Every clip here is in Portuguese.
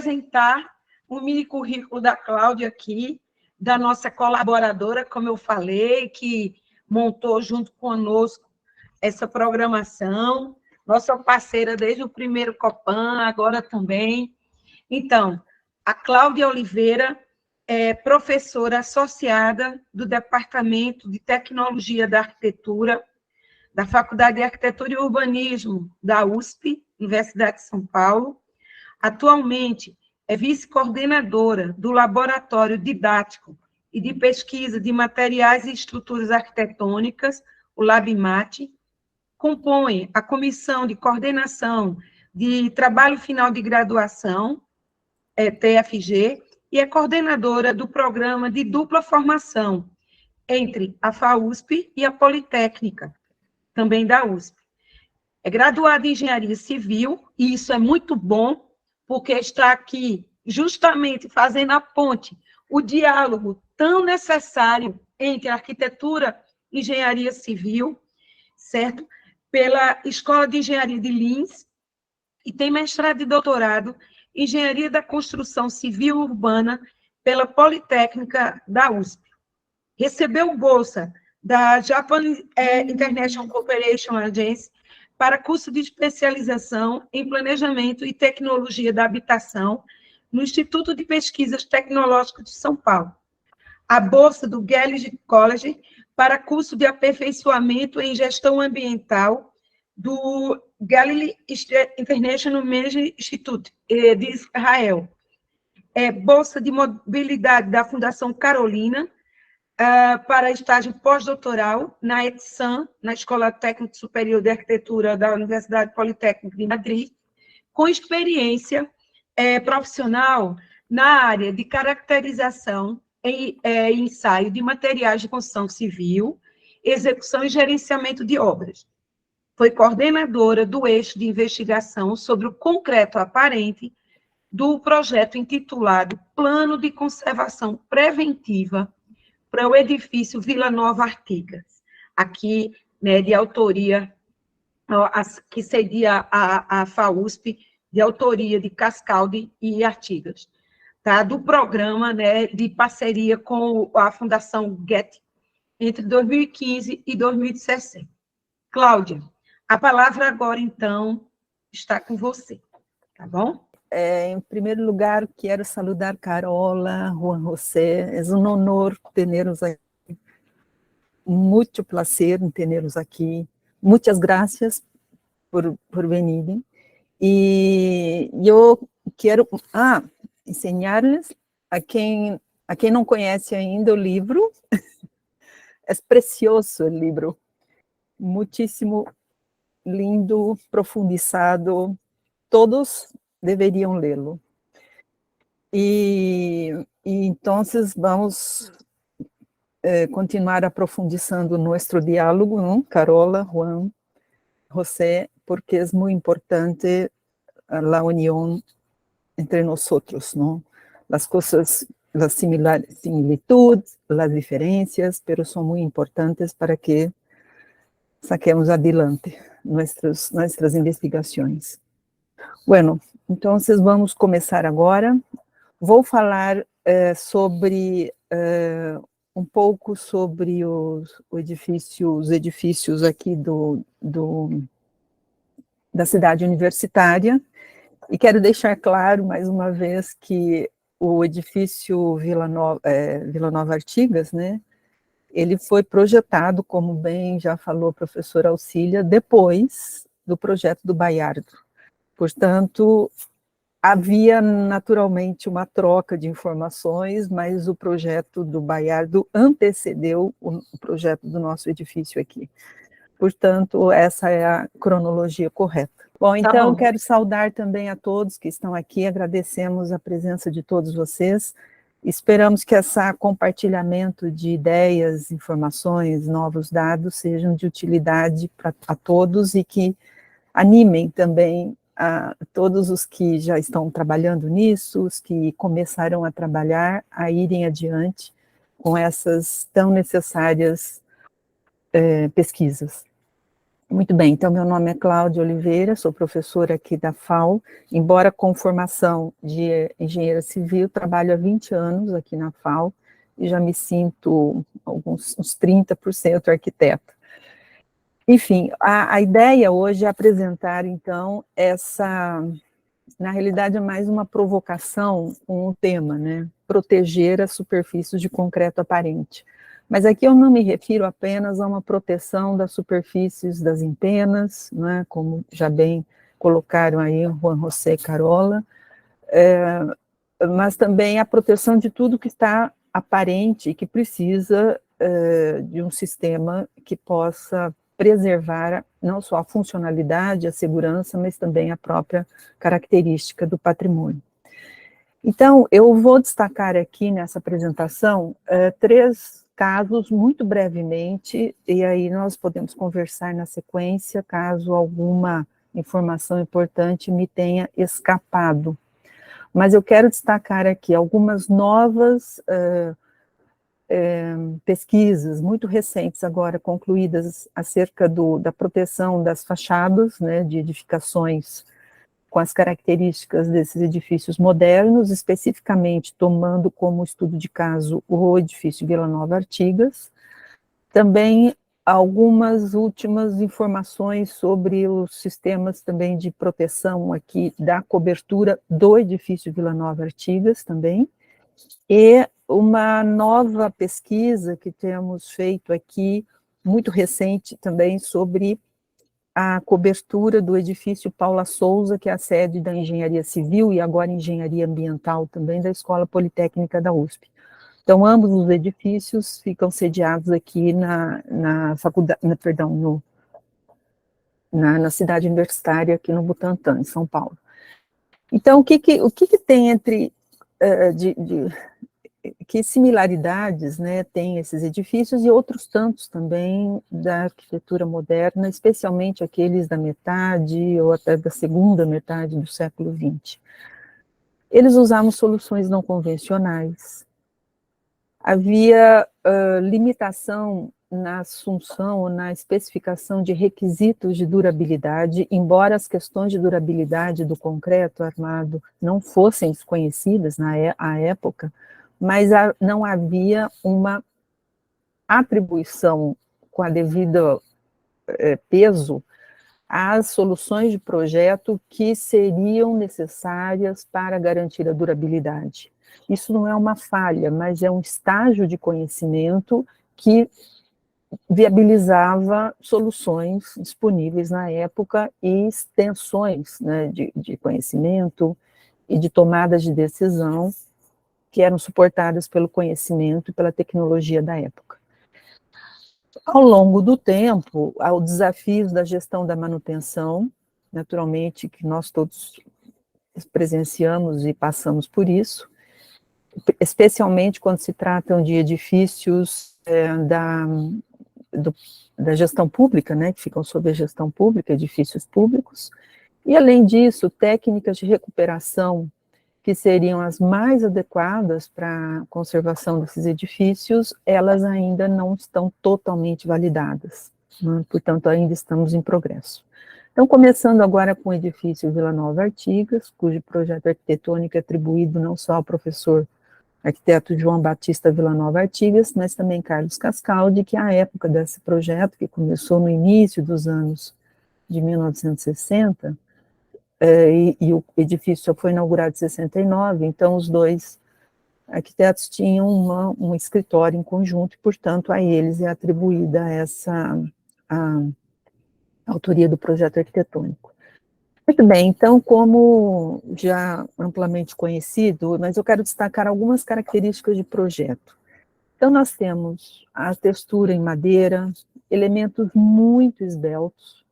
apresentar o mini currículo da Cláudia aqui, da nossa colaboradora, como eu falei, que montou junto conosco essa programação, nossa parceira desde o primeiro Copan, agora também. Então, a Cláudia Oliveira é professora associada do Departamento de Tecnologia da Arquitetura, da Faculdade de Arquitetura e Urbanismo da USP, Universidade de São Paulo. Atualmente, é vice-coordenadora do Laboratório Didático e de Pesquisa de Materiais e Estruturas Arquitetônicas, o LabMate. Compõe a Comissão de Coordenação de Trabalho Final de Graduação, TFG, e é coordenadora do programa de dupla formação entre a FAUSP e a Politécnica, também da USP. É graduada em Engenharia Civil, e isso é muito bom, porque está aqui justamente fazendo a ponte, o diálogo tão necessário entre arquitetura e engenharia civil, certo? Pela Escola de Engenharia de Lins, e tem mestrado e doutorado em Engenharia da Construção Civil Urbana pela Politécnica da USP. Recebeu bolsa da Japan International Cooperation Agency para curso de especialização em Planejamento e Tecnologia da Habitação no Instituto de Pesquisas Tecnológicas de São Paulo. A bolsa do Gallagher College para curso de aperfeiçoamento em Gestão Ambiental do Galilee International Management Institute, de Israel. Bolsa de Mobilidade da Fundação Carolina, para estágio pós-doutoral na ETSAM, na Escola Técnica Superior de Arquitetura da Universidade Politécnica de Madrid, com experiência profissional na área de caracterização e ensaio de materiais de construção civil, execução e gerenciamento de obras. Foi coordenadora do eixo de investigação sobre o concreto aparente do projeto intitulado Plano de Conservação Preventiva para o edifício Vila Nova Artigas, aqui, né, de autoria, que cedia a FAUSP, de autoria de Cascaldi e Artigas, tá? Do programa, né, de parceria com a Fundação Getty, entre 2015 e 2017. Cláudia, a palavra agora, então, está com você, tá bom? Em primeiro lugar, quero saludar Carola, Juan José. É um honor tê-los aqui. Muito prazer em tê-los aqui. Muitas graças por virem. E eu quero ensinar-lhes a quem não conhece ainda o livro. É precioso o livro. Muitíssimo lindo, profundizado. Todos deveriam lê-lo. E então, vamos continuar aprofundando nosso diálogo, não? Carola, Juan, José, porque é muito importante a união entre nós, não? As coisas, as similitudes, as diferenças, mas são muito importantes para que saquemos adelante nossas investigações. Bueno, então, vamos começar agora. Vou falar sobre um pouco sobre os edifícios aqui da cidade universitária, e quero deixar claro, mais uma vez, que o edifício Vila Nova Artigas, né, ele foi projetado, como bem já falou a professora Auxília, depois do projeto do Baiardo. Portanto, havia naturalmente uma troca de informações, mas o projeto do Baiardo antecedeu o projeto do nosso edifício aqui. Portanto, essa é a cronologia correta. Bom, então, quero saudar também a todos que estão aqui, agradecemos a presença de todos vocês, esperamos que esse compartilhamento de ideias, informações, novos dados sejam de utilidade a todos e que animem também a todos os que já estão trabalhando nisso, os que começaram a trabalhar, a irem adiante com essas tão necessárias pesquisas. Muito bem, então meu nome é Cláudia Oliveira, sou professora aqui da FAO, embora com formação de engenheira civil, trabalho há 20 anos aqui na FAO e já me sinto uns 30% arquiteta. Enfim, a ideia hoje é apresentar então na realidade é mais uma provocação com o tema, né? Proteger as superfícies de concreto aparente. Mas aqui eu não me refiro apenas a uma proteção das superfícies das empenas, né, como já bem colocaram aí Juan José e Carola, mas também a proteção de tudo que está aparente e que precisa de um sistema que possa preservar não só a funcionalidade, a segurança, mas também a própria característica do patrimônio. Então, eu vou destacar aqui nessa apresentação 3 casos, muito brevemente, e aí nós podemos conversar na sequência, caso alguma informação importante me tenha escapado. Mas eu quero destacar aqui algumas novas pesquisas muito recentes agora concluídas acerca da proteção das fachadas, né, de edificações com as características desses edifícios modernos, especificamente tomando como estudo de caso o edifício Vila Nova Artigas. Também algumas últimas informações sobre os sistemas também de proteção aqui da cobertura do edifício Vila Nova Artigas também, e uma nova pesquisa que temos feito aqui, muito recente também, sobre a cobertura do edifício Paula Souza, que é a sede da Engenharia Civil e agora Engenharia Ambiental também da Escola Politécnica da USP. Então, ambos os edifícios ficam sediados aqui na faculdade, na cidade universitária, aqui no Butantã, em São Paulo. Então, o que tem entre que similaridades, né, tem esses edifícios e outros tantos também da arquitetura moderna, especialmente aqueles da metade ou até da segunda metade do século XX. Eles usavam soluções não convencionais. Havia limitação na assunção ou na especificação de requisitos de durabilidade, embora as questões de durabilidade do concreto armado não fossem desconhecidas à época, mas não havia uma atribuição com a devida peso às soluções de projeto que seriam necessárias para garantir a durabilidade. Isso não é uma falha, mas é um estágio de conhecimento que viabilizava soluções disponíveis na época e extensões, né, de conhecimento e de tomadas de decisão que eram suportadas pelo conhecimento e pela tecnologia da época. Ao longo do tempo, há os desafios da gestão da manutenção, naturalmente, que nós todos presenciamos e passamos por isso, especialmente quando se tratam de edifícios da gestão pública, né, que ficam sob a gestão pública, edifícios públicos, e, além disso, técnicas de recuperação que seriam as mais adequadas para a conservação desses edifícios, elas ainda não estão totalmente validadas, né? Portanto, ainda estamos em progresso. Então, começando agora com o edifício Vila Nova Artigas, cujo projeto arquitetônico é atribuído não só ao professor arquiteto João Batista Vila Nova Artigas, mas também Carlos Cascaldi, que à época desse projeto, que começou no início dos anos de 1960, e o edifício só foi inaugurado em 69, então os dois arquitetos tinham um escritório em conjunto, e, portanto, a eles é atribuída a autoria do projeto arquitetônico. Muito bem, então, como já amplamente conhecido, mas eu quero destacar algumas características de projeto. Então, nós temos a textura em madeira, elementos muito esbeltos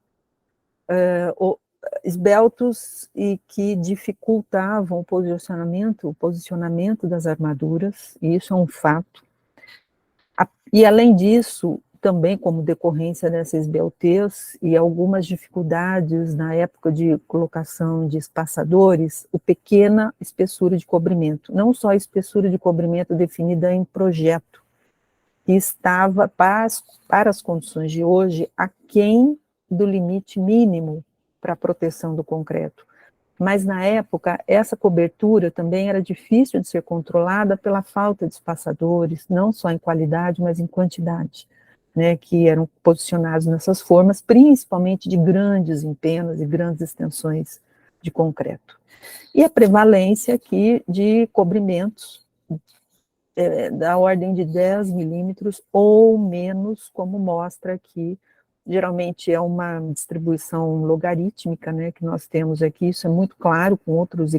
e que dificultavam o posicionamento das armaduras, e isso é um fato. E, além disso, também como decorrência dessa esbeltez e algumas dificuldades na época de colocação de espaçadores, o pequena espessura de cobrimento, não só a espessura de cobrimento definida em projeto, que estava, para as condições de hoje, aquém do limite mínimo para a proteção do concreto. Mas, na época, essa cobertura também era difícil de ser controlada pela falta de espaçadores, não só em qualidade, mas em quantidade, né, que eram posicionados nessas formas, principalmente de grandes empenas e grandes extensões de concreto. E a prevalência aqui de cobrimentos da ordem de 10 milímetros ou menos, como mostra aqui. Geralmente é uma distribuição logarítmica, né, que nós temos aqui, isso é muito claro com outros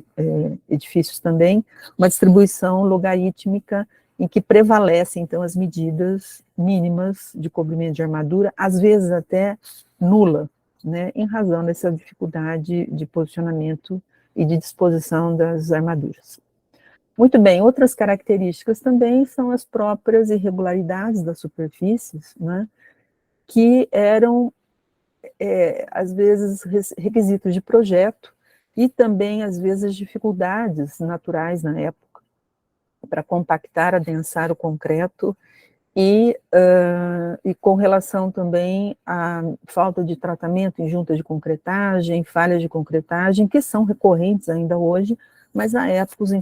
edifícios também, uma distribuição logarítmica em que prevalecem, então, as medidas mínimas de cobrimento de armadura, às vezes até nula, né, em razão dessa dificuldade de posicionamento e de disposição das armaduras. Muito bem, outras características também são as próprias irregularidades das superfícies, né, que eram, às vezes, requisitos de projeto e também, às vezes, dificuldades naturais na época para compactar, adensar o concreto e com relação também à falta de tratamento em juntas de concretagem, falhas de concretagem, que são recorrentes ainda hoje, mas na época o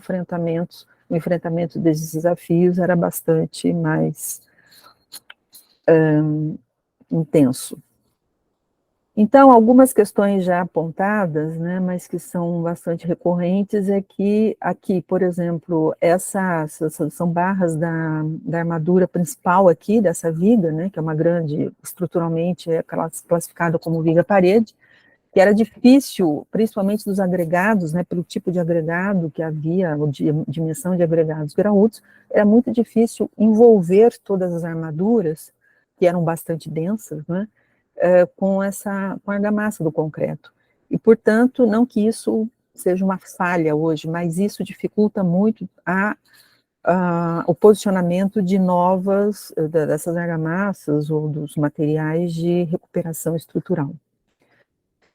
enfrentamento desses desafios era bastante mais intenso. Então, algumas questões já apontadas, né, mas que são bastante recorrentes, é que aqui, por exemplo, essas são barras da armadura principal aqui, dessa viga, né, que é uma grande, estruturalmente é classificada como viga-parede, que era difícil, principalmente dos agregados, né, pelo tipo de agregado que havia, a dimensão de agregados graúdos, era muito difícil envolver todas as armaduras, que eram bastante densas, né, com a argamassa do concreto. E, portanto, não que isso seja uma falha hoje, mas isso dificulta muito o posicionamento de dessas argamassas ou dos materiais de recuperação estrutural.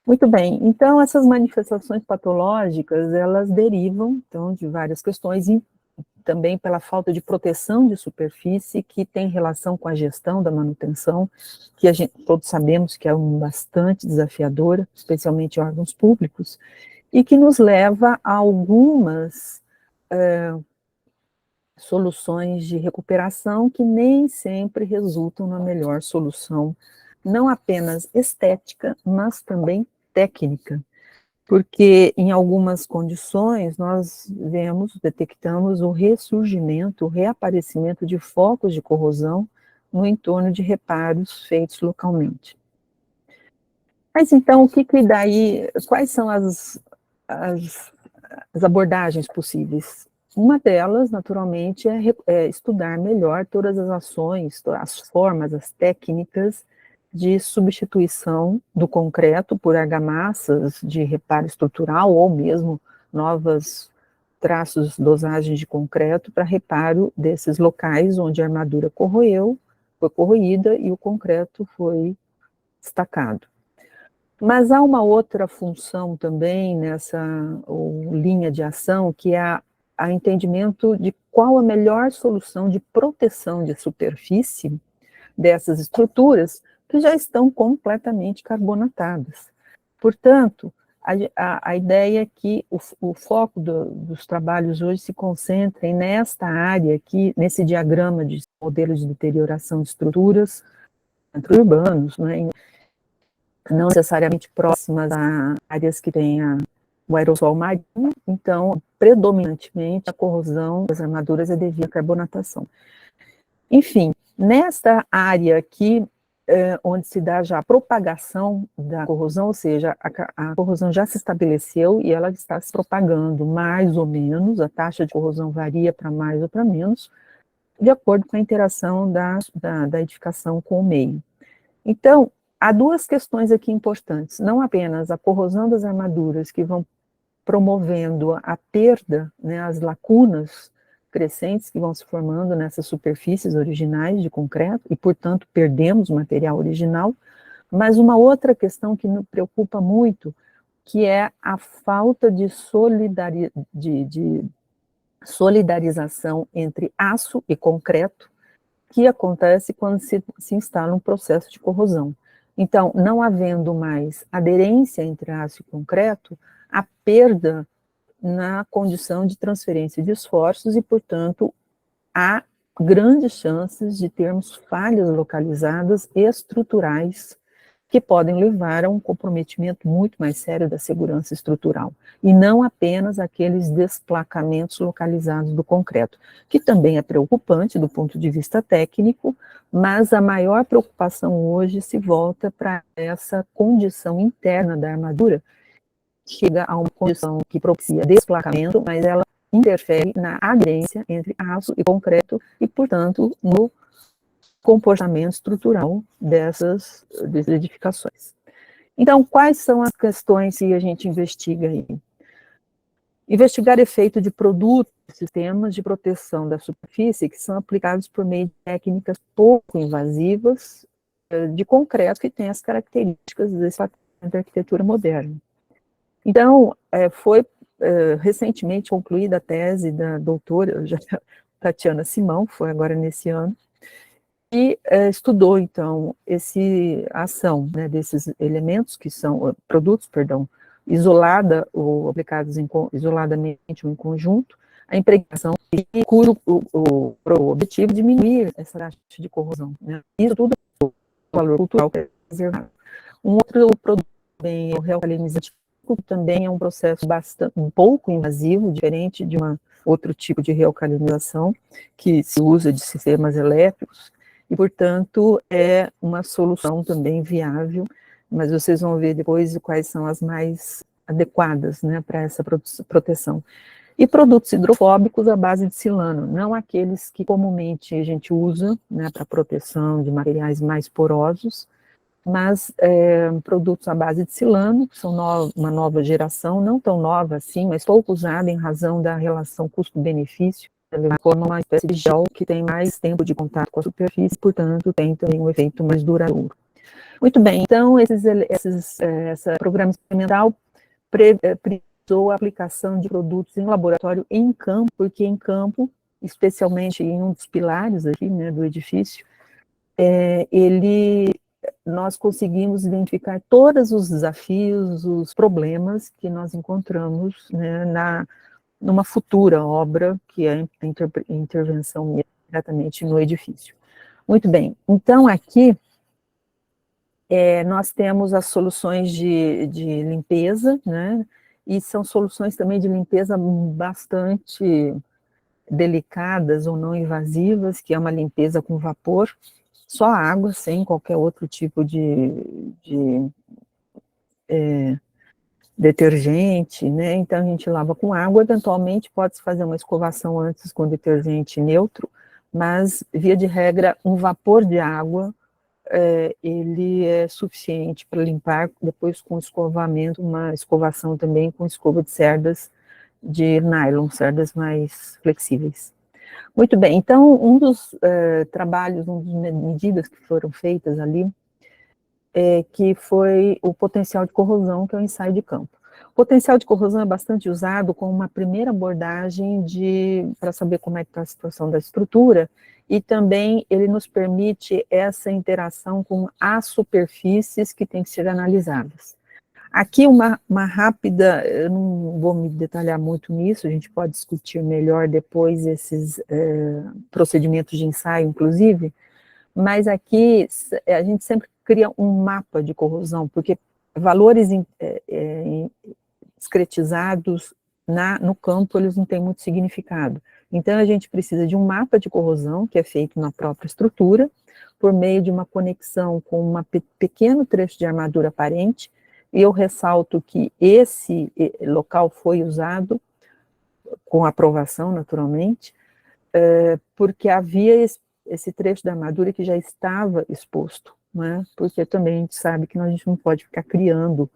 Muito bem, então essas manifestações patológicas, elas derivam, então, de várias questões, também pela falta de proteção de superfície, que tem relação com a gestão da manutenção, que todos sabemos que é bastante desafiadora, especialmente em órgãos públicos, e que nos leva a algumas soluções de recuperação que nem sempre resultam na melhor solução, não apenas estética, mas também técnica. Porque em algumas condições nós detectamos o ressurgimento, o reaparecimento de focos de corrosão no entorno de reparos feitos localmente. Mas então, quais são as abordagens possíveis? Uma delas, naturalmente, é estudar melhor todas as ações, as formas, as técnicas de substituição do concreto por argamassas de reparo estrutural ou mesmo novos traços, dosagens de concreto para reparo desses locais onde a armadura foi corroída e o concreto foi destacado. Mas há uma outra função também linha de ação, que é a entendimento de qual a melhor solução de proteção de superfície dessas estruturas que já estão completamente carbonatadas. Portanto, a ideia é que o foco dos trabalhos hoje se concentrem nesta área aqui, nesse diagrama de modelo de deterioração de estruturas urbanos, né, não necessariamente próximas a áreas que tenham o aerossol marinho, então, predominantemente, a corrosão das armaduras é devida à carbonatação. Enfim, nesta área aqui, onde se dá já a propagação da corrosão, ou seja, a corrosão já se estabeleceu e ela está se propagando mais ou menos, a taxa de corrosão varia para mais ou para menos, de acordo com a interação da edificação com o meio. Então, há duas questões aqui importantes, não apenas a corrosão das armaduras, que vão promovendo a perda, né, as lacunas crescentes que vão se formando nessas superfícies originais de concreto, e, portanto, perdemos o material original, mas uma outra questão que me preocupa muito, que é a falta de solidarização entre aço e concreto, que acontece quando se instala um processo de corrosão. Então, não havendo mais aderência entre aço e concreto, a perda na condição de transferência de esforços e, portanto, há grandes chances de termos falhas localizadas estruturais que podem levar a um comprometimento muito mais sério da segurança estrutural, e não apenas aqueles desplacamentos localizados do concreto, que também é preocupante do ponto de vista técnico, mas a maior preocupação hoje se volta para essa condição interna da armadura, que chega a uma condição que propicia desplacamento, mas ela interfere na aderência entre aço e concreto e, portanto, no comportamento estrutural dessas edificações. Então, quais são as questões que a gente investiga aí? Investigar efeito de produtos, sistemas de proteção da superfície que são aplicados por meio de técnicas pouco invasivas de concreto que tem as características desse da arquitetura moderna. Então, foi recentemente concluída a tese da doutora Tatiana Simão, foi agora nesse ano, e estudou, então, a ação, né, desses elementos, que são produtos, perdão, ou aplicados isoladamente ou em conjunto, a impregnação e cujo o objetivo de diminuir essa taxa de corrosão. Né? Isso tudo é o valor cultural preservado. Um outro produto também é o realcalinizante, que também é um processo um pouco invasivo, diferente de outro tipo de realcalinização, que se usa de sistemas elétricos, e, portanto, é uma solução também viável, mas vocês vão ver depois quais são as mais adequadas, né, para essa proteção. E produtos hidrofóbicos à base de silano, não aqueles que comumente a gente usa, né, para proteção de materiais mais porosos, mas produtos à base de silano, que são uma nova geração, não tão nova assim, mas pouco usada em razão da relação custo-benefício, forma uma espécie de gel que tem mais tempo de contato com a superfície, portanto, tem também um efeito mais duradouro. Muito bem, então, esse programa experimental precisou a aplicação de produtos em laboratório em campo, porque em campo, especialmente em um dos pilares aqui, né, do edifício, nós conseguimos identificar todos os desafios, os problemas que nós encontramos, né, numa futura obra, que é a intervenção diretamente no edifício. Muito bem, então aqui nós temos as soluções de limpeza, né, e são soluções também de limpeza bastante delicadas ou não invasivas, que é uma limpeza com vapor, só água, sem qualquer outro tipo de detergente, né? Então a gente lava com água, eventualmente pode-se fazer uma escovação antes com detergente neutro, mas, via de regra, um vapor de água, ele é suficiente para limpar, depois com escovamento, uma escovação também com escova de cerdas de nylon, cerdas mais flexíveis. Muito bem, então um dos trabalhos, uma das medidas que foram feitas ali, que foi o potencial de corrosão, que é o ensaio de campo. O potencial de corrosão é bastante usado como uma primeira abordagem para saber como é que está a situação da estrutura, e também ele nos permite essa interação com as superfícies que têm que ser analisadas. Aqui uma rápida, eu não vou me detalhar muito nisso, a gente pode discutir melhor depois esses procedimentos de ensaio, inclusive, mas aqui a gente sempre cria um mapa de corrosão, porque valores discretizados no campo, eles não têm muito significado. Então, a gente precisa de um mapa de corrosão, que é feito na própria estrutura, por meio de uma conexão com um pequeno trecho de armadura aparente, e eu ressalto que esse local foi usado com aprovação, naturalmente, porque havia esse trecho da armadura que já estava exposto, né? Porque também a gente sabe que a gente não pode ficar criando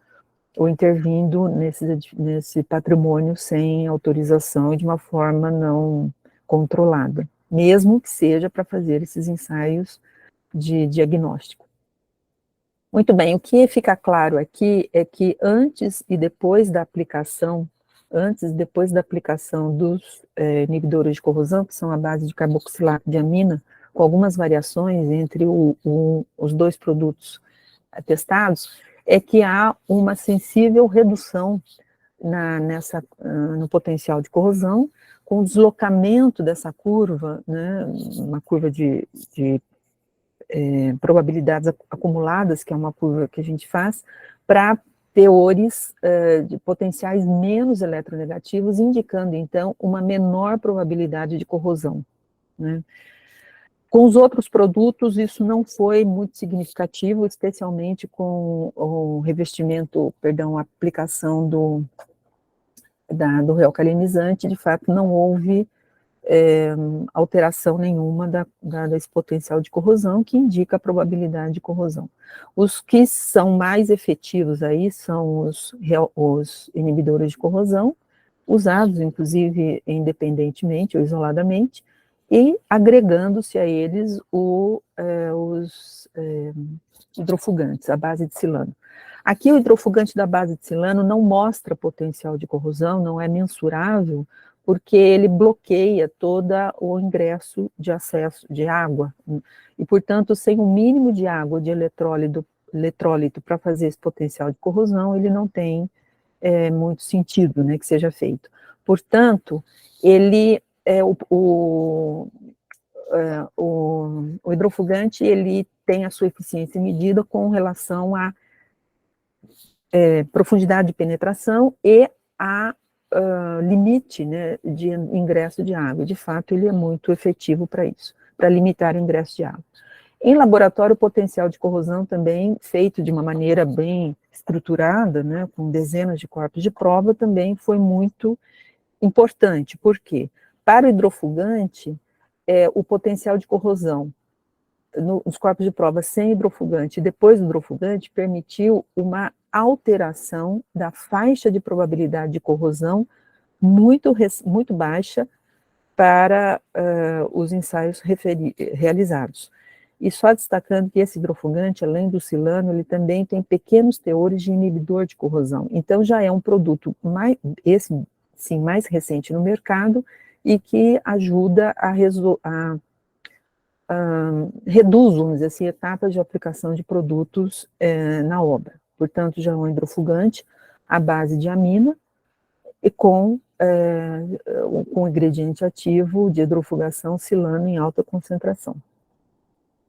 ou intervindo nesse patrimônio sem autorização e de uma forma não controlada, mesmo que seja para fazer esses ensaios de diagnóstico. Muito bem, o que fica claro aqui é que antes e depois da aplicação dos inibidores de corrosão, que são a base de carboxilato de amina, com algumas variações entre os dois produtos, testados, é que há uma sensível redução no potencial de corrosão, com o deslocamento dessa curva, né, uma curva de probabilidades acumuladas, que é uma curva que a gente faz, para teores de potenciais menos eletronegativos, indicando, então, uma menor probabilidade de corrosão, né. Com os outros produtos, isso não foi muito significativo, especialmente com o revestimento, perdão, a aplicação do realcalinizante, de fato, não houve alteração nenhuma desse potencial de corrosão, que indica a probabilidade de corrosão. Os que são mais efetivos aí são os inibidores de corrosão, usados, inclusive, independentemente ou isoladamente, e agregando-se a eles os hidrofugantes, a base de silano. Aqui o hidrofugante da base de silano não mostra potencial de corrosão, não é mensurável, porque ele bloqueia todo o ingresso de acesso de água, e, portanto, sem um mínimo de água, de eletrólito para fazer esse potencial de corrosão, ele não tem muito sentido, né, que seja feito. Portanto, ele, o hidrofugante, ele tem a sua eficiência medida com relação à profundidade de penetração e a limite, né, de ingresso de água. De fato, ele é muito efetivo para isso, para limitar o ingresso de água. Em laboratório, o potencial de corrosão também, feito de uma maneira bem estruturada, né, com dezenas de corpos de prova, também foi muito importante. Por quê? Para o hidrofugante, o potencial de corrosão nos corpos de prova sem hidrofugante e depois do hidrofugante permitiu uma alteração da faixa de probabilidade de corrosão muito baixa para os ensaios realizados. E só destacando que esse hidrofugante, além do silano, ele também tem pequenos teores de inibidor de corrosão. Então, já é um produto mais recente no mercado e que ajuda reduz, vamos dizer assim, etapas de aplicação de produtos na obra. Portanto, já é um hidrofugante à base de amina e com ingrediente ativo de hidrofugação silano em alta concentração.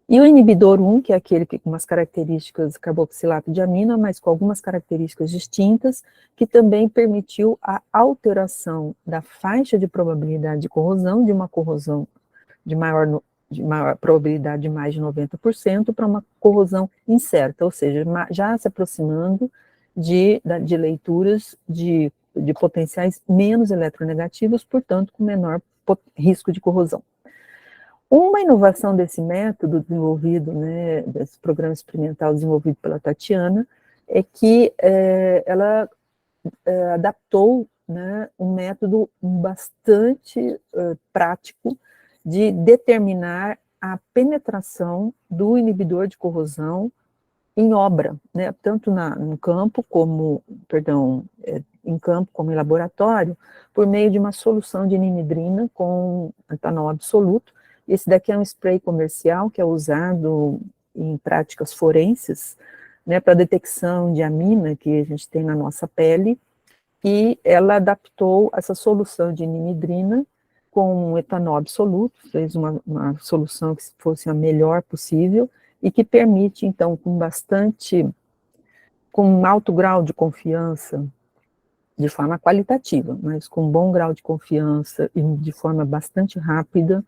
E o inibidor 1, que é aquele que com umas características carboxilato de amina, mas com algumas características distintas, que também permitiu a alteração da faixa de probabilidade de corrosão, de uma corrosão de maior probabilidade de mais de 90%, para uma corrosão incerta, ou seja, já se aproximando de leituras de potenciais menos eletronegativos, portanto, com menor risco de corrosão. Uma inovação desse método desenvolvido, né, desse programa experimental desenvolvido pela Tatiana, é que ela adaptou, né, um método bastante prático de determinar a penetração do inibidor de corrosão em obra, né, tanto em campo como em laboratório, por meio de uma solução de ninidrina com etanol absoluto. Esse daqui é um spray comercial que é usado em práticas forenses, né, para detecção de amina que a gente tem na nossa pele, e ela adaptou essa solução de ninidrina com etanol absoluto, fez uma solução que fosse a melhor possível, e que permite, então, com um alto grau de confiança, de forma qualitativa, mas com um bom grau de confiança e de forma bastante rápida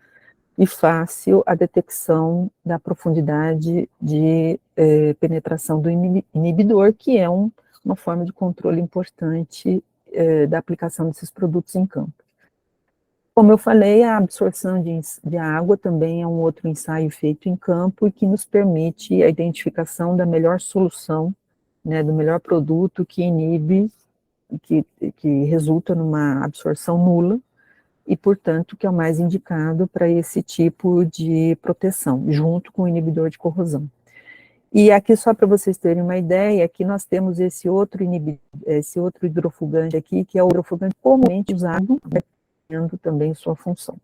e fácil, a detecção da profundidade de penetração do inibidor, que é uma forma de controle importante da aplicação desses produtos em campo. Como eu falei, a absorção de água também é um outro ensaio feito em campo e que nos permite a identificação da melhor solução, né, do melhor produto que inibe, que resulta numa absorção nula e, portanto, que é o mais indicado para esse tipo de proteção, junto com o inibidor de corrosão. E aqui, só para vocês terem uma ideia, aqui nós temos esse outro hidrofugante aqui, que é o hidrofugante comumente usado, tendo também sua função.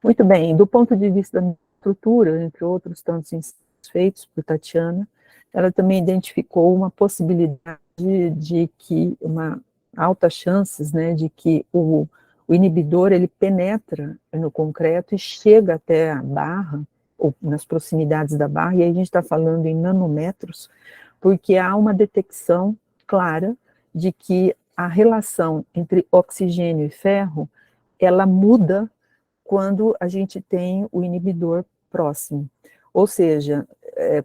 Muito bem, do ponto de vista da estrutura, entre outros tantos ensaios feitos por Tatiana, ela também identificou uma possibilidade de que, altas chances, né, de que o inibidor, ele penetra no concreto e chega até a barra, ou nas proximidades da barra, e aí a gente está falando em nanômetros, porque há uma detecção clara de que a relação entre oxigênio e ferro, ela muda quando a gente tem o inibidor próximo. Ou seja,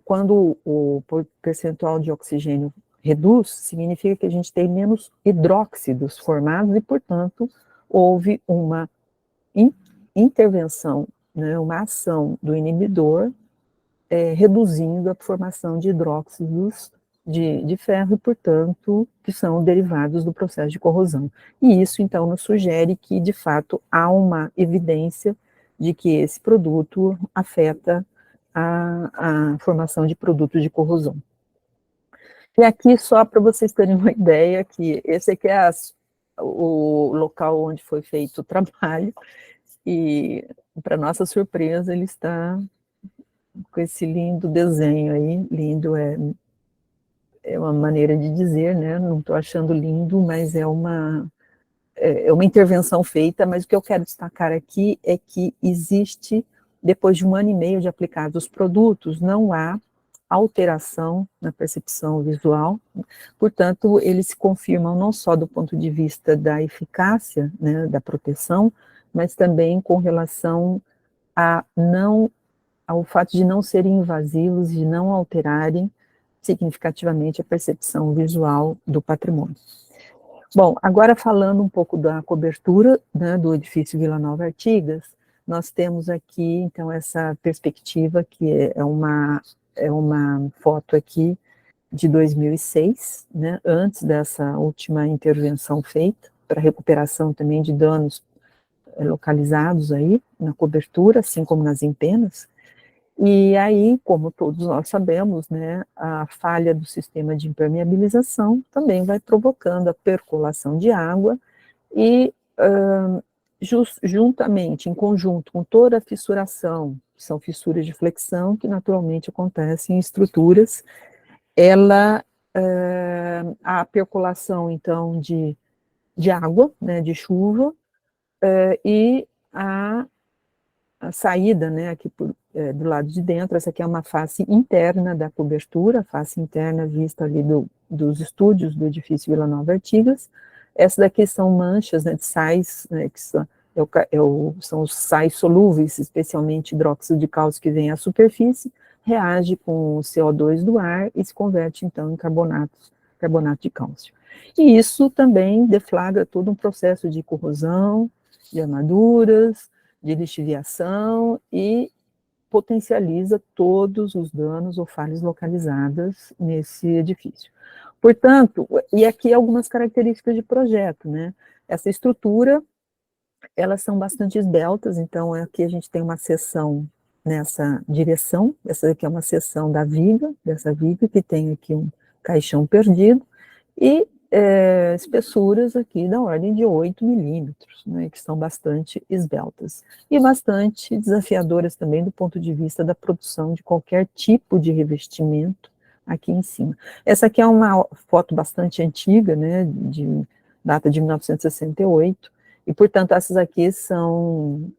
quando o percentual de oxigênio reduz, significa que a gente tem menos hidróxidos formados e, portanto, houve uma intervenção, né, uma ação do inibidor, reduzindo a formação de hidróxidos de ferro, e, portanto, que são derivados do processo de corrosão. E isso, então, nos sugere que, de fato, há uma evidência de que esse produto afeta a formação de produtos de corrosão. E aqui, só para vocês terem uma ideia, que esse aqui é o local onde foi feito o trabalho, e, para nossa surpresa, ele está com esse lindo desenho aí. Lindo é uma maneira de dizer, né? Não estou achando lindo, mas é uma intervenção feita. Mas o que eu quero destacar aqui é que existe, depois de 1 ano e meio de aplicados os produtos, não há alteração na percepção visual. Portanto, eles se confirmam não só do ponto de vista da eficácia, né, da proteção, mas também com relação ao fato de não serem invasivos, de não alterarem significativamente a percepção visual do patrimônio. Bom, agora falando um pouco da cobertura, né, do edifício Vila Nova Artigas, nós temos aqui, então, essa perspectiva, que é uma foto aqui de 2006, né, antes dessa última intervenção feita, para recuperação também de danos localizados aí na cobertura, assim como nas empenas. E aí, como todos nós sabemos, né, a falha do sistema de impermeabilização também vai provocando a percolação de água e, juntamente, em conjunto com toda a fissuração, que são fissuras de flexão, que naturalmente acontecem em estruturas, a percolação, então, de água, né, de chuva, e a saída, né, aqui do lado de dentro. Essa aqui é uma face interna da cobertura, a face interna vista ali dos estúdios do edifício Vila Nova Artigas. Essa daqui são manchas, né, de sais, né, que são os sais solúveis, especialmente hidróxido de cálcio, que vem à superfície, reage com o CO2 do ar e se converte, então, em carbonato de cálcio. E isso também deflagra todo um processo de corrosão, de armaduras, de lixiviação, e potencializa todos os danos ou falhas localizadas nesse edifício. Portanto, e aqui algumas características de projeto, né? Essa estrutura, elas são bastante esbeltas, então aqui a gente tem uma seção nessa direção, essa aqui é uma seção dessa viga, que tem aqui um caixão perdido, e espessuras aqui da ordem de 8 milímetros, né, que são bastante esbeltas, e bastante desafiadoras também do ponto de vista da produção de qualquer tipo de revestimento aqui em cima. Essa aqui é uma foto bastante antiga, né, data de 1968, e, portanto, essas aqui são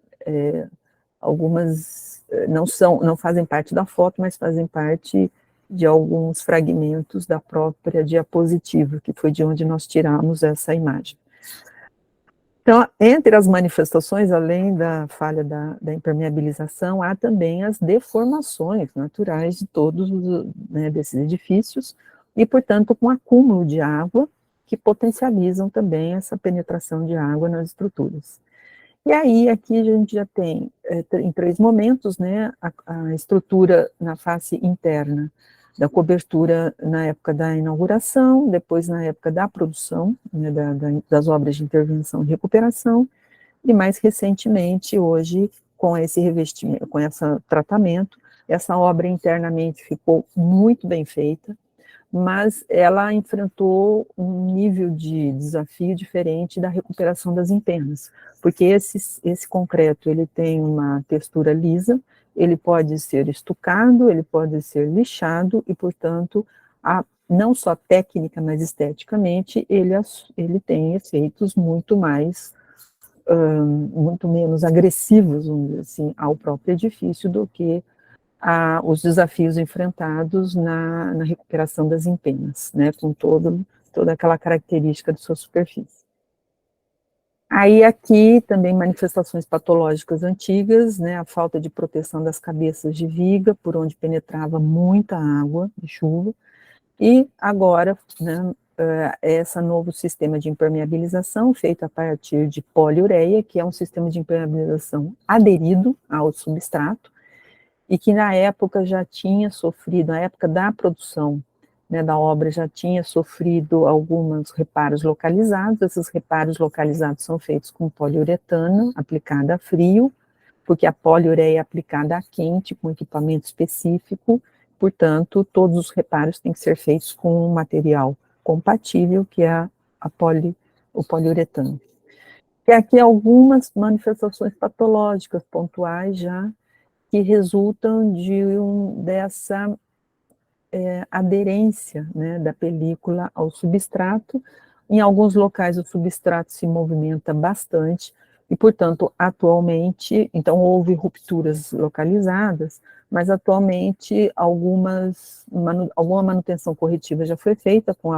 algumas, não fazem parte da foto, mas fazem parte de alguns fragmentos da própria diapositiva, que foi de onde nós tiramos essa imagem. Então, entre as manifestações, além da falha da impermeabilização, há também as deformações naturais de todos desses edifícios, e, portanto, com acúmulo de água, que potencializam também essa penetração de água nas estruturas. E aí, aqui a gente já tem, em 3 momentos, né, a estrutura na face interna da cobertura na época da inauguração, depois na época da produção, né, das obras de intervenção e recuperação, e mais recentemente, hoje, com esse revestimento, com esse tratamento. Essa obra internamente ficou muito bem feita, mas ela enfrentou um nível de desafio diferente da recuperação das empenas, porque esse concreto, ele tem uma textura lisa, ele pode ser estucado, ele pode ser lixado, e, portanto, não só técnica, mas esteticamente, ele tem efeitos muito menos agressivos, vamos dizer assim, ao próprio edifício do que os desafios enfrentados na recuperação das empenas, né, com toda aquela característica de sua superfície. Aí aqui também manifestações patológicas antigas, né, a falta de proteção das cabeças de viga, por onde penetrava muita água de chuva, e agora, né, esse novo sistema de impermeabilização, feito a partir de poliureia, que é um sistema de impermeabilização aderido ao substrato, e que na época já tinha sofrido, na época da produção, né, da obra, já tinha sofrido alguns reparos localizados. Esses reparos localizados são feitos com poliuretano aplicada a frio, porque a poliureia é aplicada a quente, com equipamento específico, portanto, todos os reparos têm que ser feitos com um material compatível, que é o poliuretano. E aqui algumas manifestações patológicas pontuais já, que resultam dessa aderência, né, da película ao substrato. Em alguns locais o substrato se movimenta bastante, e, portanto, atualmente, então houve rupturas localizadas, mas atualmente alguma manutenção corretiva já foi feita com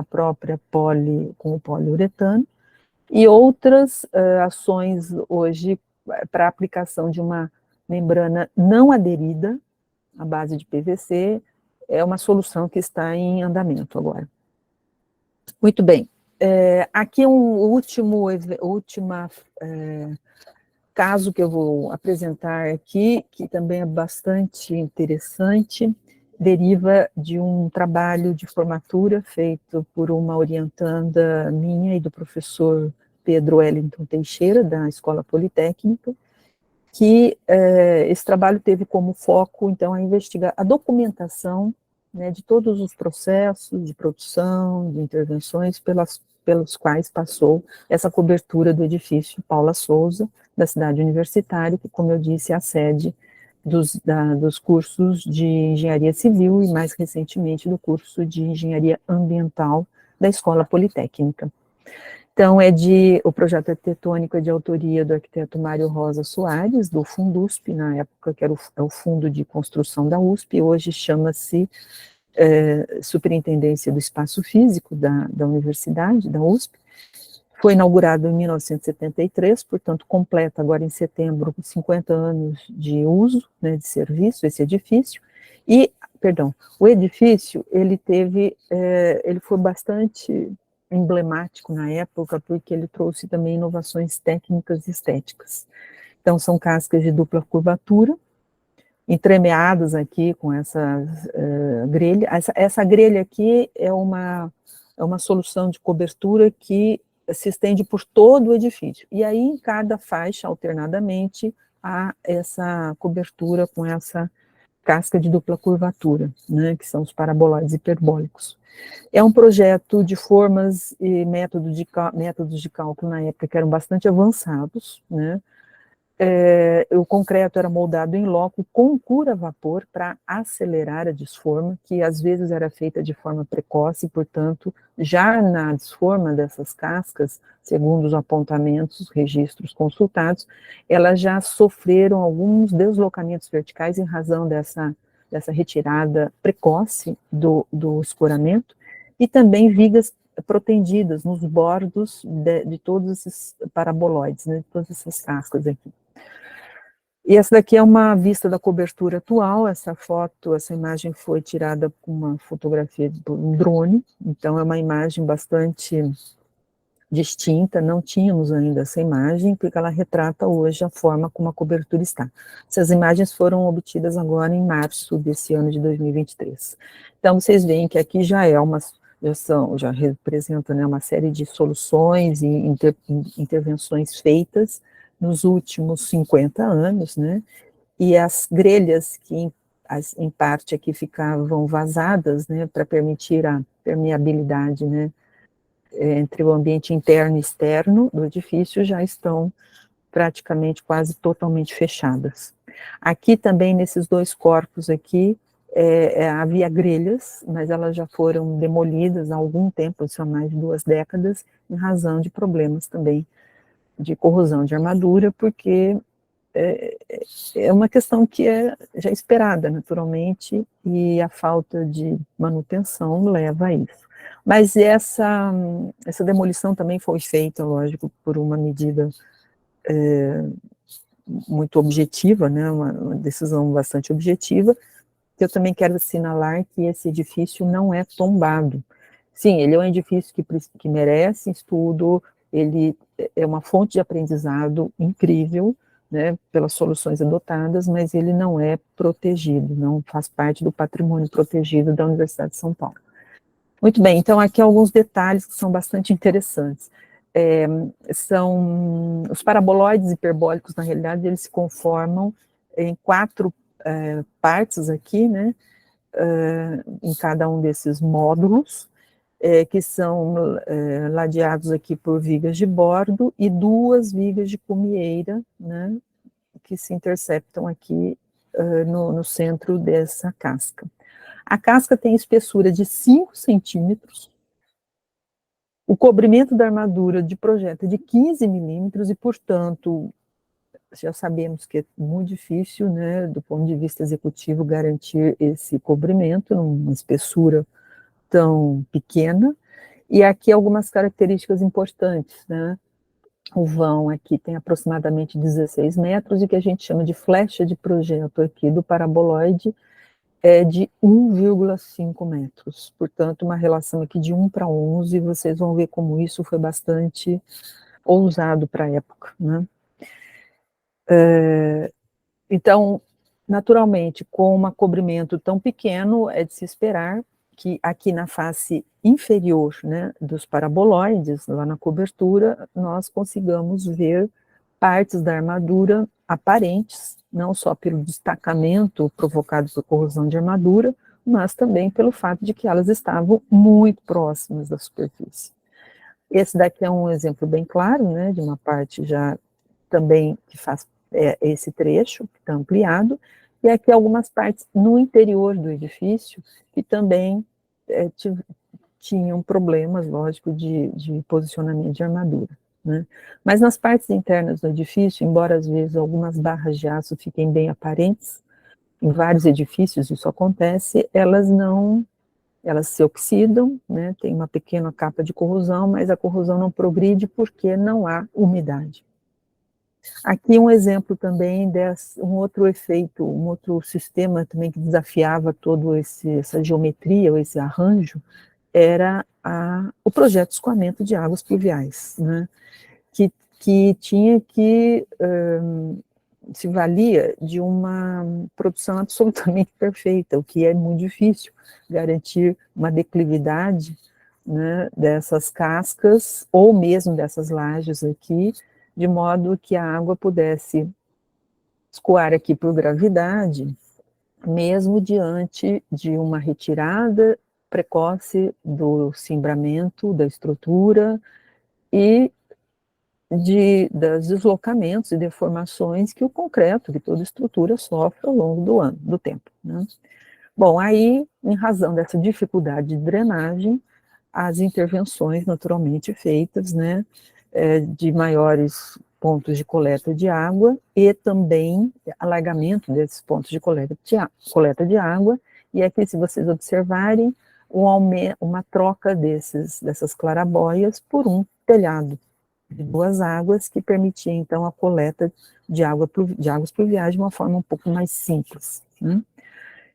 com o poliuretano, e outras ações hoje para aplicação de uma membrana não aderida, à base de PVC, é uma solução que está em andamento agora. Muito bem, aqui último caso que eu vou apresentar aqui, que também é bastante interessante, deriva de um trabalho de formatura feito por uma orientanda minha e do professor Pedro Wellington Teixeira, da Escola Politécnica, que esse trabalho teve como foco, então, a investigar a documentação, né, de todos os processos de produção, de intervenções pelos quais passou essa cobertura do edifício Paula Souza, da cidade universitária, que, como eu disse, é a sede dos cursos de engenharia civil e, mais recentemente, do curso de engenharia ambiental da Escola Politécnica. Então, o projeto arquitetônico é de autoria do arquiteto Mário Rosa Soares, do Fundusp, na época que era o Fundo de Construção da USP, hoje chama-se Superintendência do Espaço Físico da Universidade, da USP. Foi inaugurado em 1973, portanto, completa agora em setembro 50 anos de uso, né, de serviço, esse edifício. O edifício, ele foi bastante emblemático na época, porque ele trouxe também inovações técnicas e estéticas. Então, são cascas de dupla curvatura, entremeadas aqui com essa grelha. Essa grelha aqui é uma solução de cobertura que se estende por todo o edifício. E aí, em cada faixa, alternadamente, há essa cobertura com essa casca de dupla curvatura, né, que são os paraboloides hiperbólicos. É um projeto de formas e métodos de cálculo na época que eram bastante avançados, né? O concreto era moldado em loco com cura a vapor para acelerar a desforma, que às vezes era feita de forma precoce, portanto, já na desforma dessas cascas, segundo os apontamentos, registros consultados, elas já sofreram alguns deslocamentos verticais em razão dessa retirada precoce do escoramento, e também vigas protendidas nos bordos de todos esses paraboloides, né, de todas essas cascas aqui. E essa daqui é uma vista da cobertura atual. Essa imagem foi tirada com uma fotografia por um drone, então é uma imagem bastante distinta, não tínhamos ainda essa imagem, porque ela retrata hoje a forma como a cobertura está. Essas imagens foram obtidas agora em março desse ano de 2023. Então, vocês veem que aqui já representa, né, uma série de soluções e intervenções feitas nos últimos 50 anos, né, e as grelhas que, em parte, aqui ficavam vazadas, né, para permitir a permeabilidade, né, entre o ambiente interno e externo do edifício, já estão praticamente quase totalmente fechadas. Aqui também, nesses dois corpos aqui, havia grelhas, mas elas já foram demolidas há algum tempo, isso há mais de 2 décadas, em razão de problemas também de corrosão de armadura, porque é uma questão que é já esperada, naturalmente, e a falta de manutenção leva a isso. Mas essa demolição também foi feita, lógico, por uma medida muito objetiva, né, uma decisão bastante objetiva, que eu também quero assinalar que esse edifício não é tombado. Sim, ele é um edifício que merece estudo, ele é uma fonte de aprendizado incrível, né, pelas soluções adotadas, mas ele não é protegido, não faz parte do patrimônio protegido da Universidade de São Paulo. Muito bem, então aqui alguns detalhes que são bastante interessantes. São os paraboloides hiperbólicos, na realidade, eles se conformam em 4 partes aqui, né, em cada um desses módulos, que são ladeados aqui por vigas de bordo e 2 vigas de cumieira, né, que se interceptam aqui no centro dessa casca. A casca tem espessura de 5 centímetros, o cobrimento da armadura de projeto é de 15 milímetros e, portanto, já sabemos que é muito difícil, né, do ponto de vista executivo, garantir esse cobrimento numa espessura tão pequena. E aqui algumas características importantes, né? O vão aqui tem aproximadamente 16 metros, e que a gente chama de flecha de projeto aqui do paraboloide é de 1,5 metros. Portanto, uma relação aqui de 1 para 11, vocês vão ver como isso foi bastante ousado para a época, né? Então, naturalmente, com um cobrimento tão pequeno, é de se esperar que aqui na face inferior, né, dos paraboloides, lá na cobertura, nós consigamos ver partes da armadura aparentes, não só pelo destacamento provocado por corrosão de armadura, mas também pelo fato de que elas estavam muito próximas da superfície. Esse daqui é um exemplo bem claro, né, de uma parte já também que faz esse trecho, que está ampliado, e aqui algumas partes no interior do edifício, que também tinham problemas, lógico, de posicionamento de armadura, né? Mas nas partes internas do edifício, embora às vezes algumas barras de aço fiquem bem aparentes, em vários edifícios isso acontece, elas se oxidam, né, tem uma pequena capa de corrosão, mas a corrosão não progride porque não há umidade. Aqui um exemplo também um outro efeito, um outro sistema também que desafiava todo essa geometria, ou esse arranjo, era o projeto de escoamento de águas pluviais, né, que tinha que se valia de uma produção absolutamente perfeita, o que é muito difícil, garantir uma declividade, né, dessas cascas, ou mesmo dessas lajes aqui, de modo que a água pudesse escoar aqui por gravidade, mesmo diante de uma retirada precoce do cimbramento da estrutura e dos deslocamentos e deformações que o concreto, que toda estrutura sofre ao longo do tempo, né? Bom, aí, em razão dessa dificuldade de drenagem, as intervenções naturalmente feitas, né, de maiores pontos de coleta de água e também alargamento desses pontos de coleta de água, e aqui, se vocês observarem, uma troca dessas clarabóias por um telhado de 2 águas, que permitia, então, a coleta de águas pluviais de uma forma um pouco mais simples, né?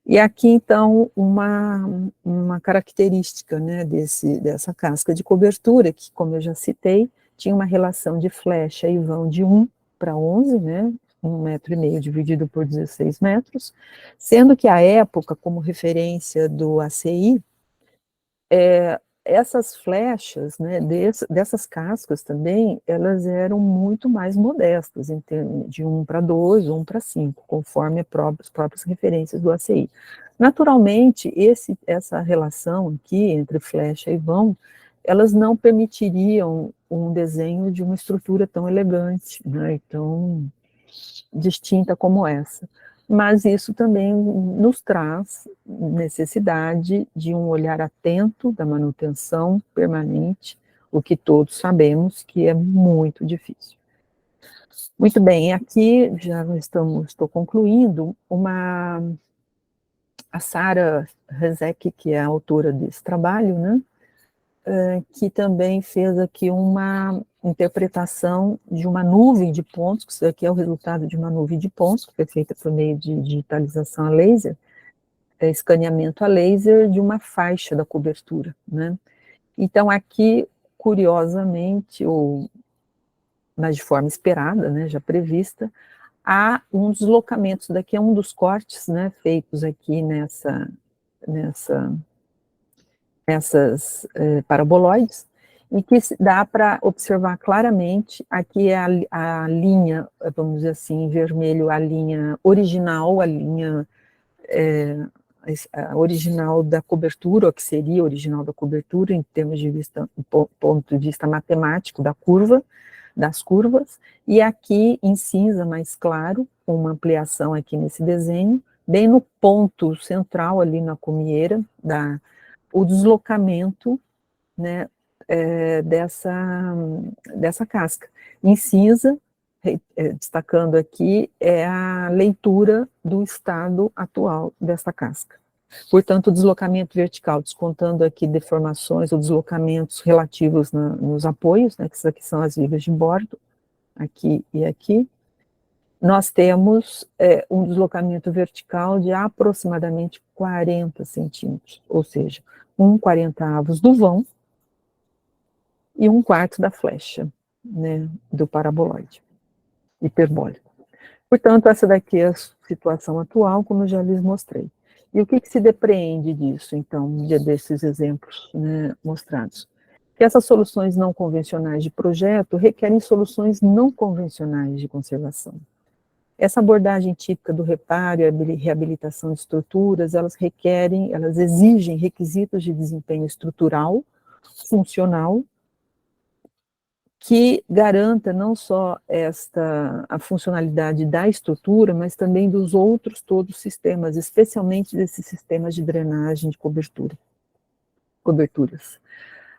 E aqui, então, uma característica, né, dessa casca de cobertura, que, como eu já citei, tinha uma relação de flecha e vão de 1 para 11, né, 1,5 metro dividido por 16 metros, sendo que, à época, como referência do ACI, essas flechas, né, dessas cascas também, elas eram muito mais modestas, em termos de 1 para 2, 1 para 5, conforme as próprias referências do ACI. Naturalmente, essa relação aqui entre flecha e vão, elas não permitiriam um desenho de uma estrutura tão elegante, né, tão distinta como essa. Mas isso também nos traz necessidade de um olhar atento da manutenção permanente, o que todos sabemos que é muito difícil. Muito bem, aqui já estou concluindo, a Sara Rezek, que é a autora desse trabalho, né, que também fez aqui uma interpretação de uma nuvem de pontos, que isso aqui é o resultado de uma nuvem de pontos, que foi feita por meio de digitalização a laser, escaneamento a laser de uma faixa da cobertura, né. Então, aqui, curiosamente, mas de forma esperada, né, já prevista, há um deslocamento, daqui é um dos cortes, né, feitos aqui nessas paraboloides, e que dá para observar claramente, aqui é a linha, vamos dizer assim, em vermelho, a linha original, a linha original da cobertura, ou que seria original da cobertura, em termos de vista, ponto de vista matemático da curva, das curvas, e aqui em cinza mais claro, com uma ampliação aqui nesse desenho, bem no ponto central, ali na comieira, o deslocamento, né, dessa casca. Em cinza, destacando aqui, é a leitura do estado atual dessa casca. Portanto, o deslocamento vertical, descontando aqui deformações ou deslocamentos relativos nos apoios, né, que isso aqui são as vigas de bordo, aqui e aqui, nós temos um deslocamento vertical de aproximadamente 40 centímetros, ou seja, 1/40 do vão e 1/4 da flecha, né, do paraboloide hiperbólico. Portanto, essa daqui é a situação atual, como eu já lhes mostrei. E o que se depreende disso, então, desses exemplos, né, mostrados? Que essas soluções não convencionais de projeto requerem soluções não convencionais de conservação. Essa abordagem típica do reparo e reabilitação de estruturas, elas exigem requisitos de desempenho estrutural, funcional, que garanta não só a funcionalidade da estrutura, mas também dos outros todos os sistemas, especialmente desses sistemas de drenagem de coberturas.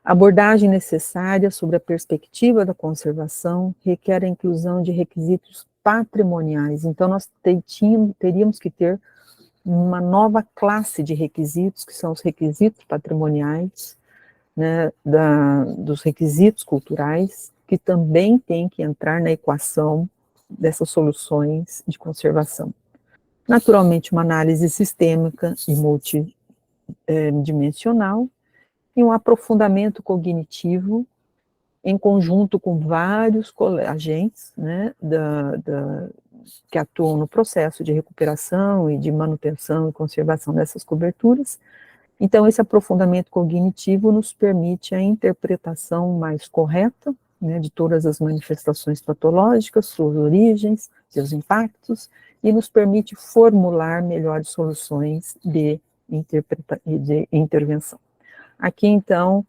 A abordagem necessária sobre a perspectiva da conservação requer a inclusão de requisitos patrimoniais. Então, nós teríamos que ter uma nova classe de requisitos, que são os requisitos patrimoniais, né, dos requisitos culturais, que também tem que entrar na equação dessas soluções de conservação. Naturalmente, uma análise sistêmica e multidimensional, e um aprofundamento cognitivo em conjunto com vários agentes, né, que atuam no processo de recuperação e de manutenção e conservação dessas coberturas. Então, esse aprofundamento cognitivo nos permite a interpretação mais correta, né, de todas as manifestações patológicas, suas origens, seus impactos, e nos permite formular melhores soluções de intervenção. Aqui, então,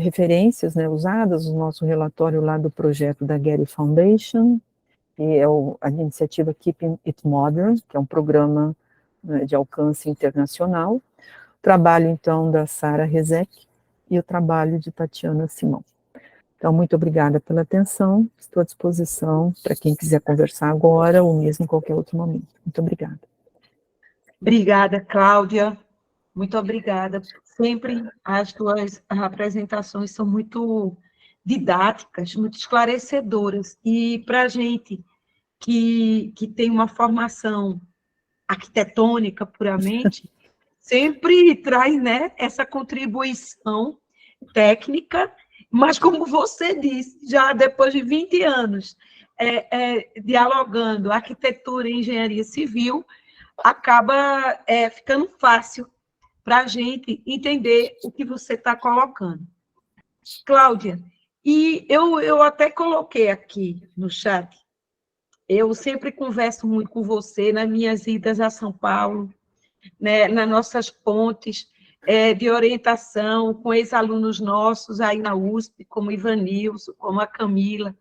referências, né, usadas no nosso relatório lá do projeto da Getty Foundation, que é a iniciativa Keeping It Modern, que é um programa, né, de alcance internacional, o trabalho, então, da Sara Rezek e o trabalho de Tatiana Simão. Então, muito obrigada pela atenção, estou à disposição para quem quiser conversar agora ou mesmo em qualquer outro momento. Muito obrigada. Obrigada, Cláudia. Muito obrigada. Sempre as tuas apresentações são muito didáticas, muito esclarecedoras. E para a gente que tem uma formação arquitetônica puramente, sempre traz, né, essa contribuição técnica, mas como você disse, já depois de 20 anos dialogando arquitetura e engenharia civil, acaba ficando fácil para a gente entender o que você está colocando. Cláudia, e eu até coloquei aqui no chat, eu sempre converso muito com você nas minhas idas a São Paulo, né, nas nossas pontes de orientação com ex-alunos nossos aí na USP, como Ivanilson, como a Camila.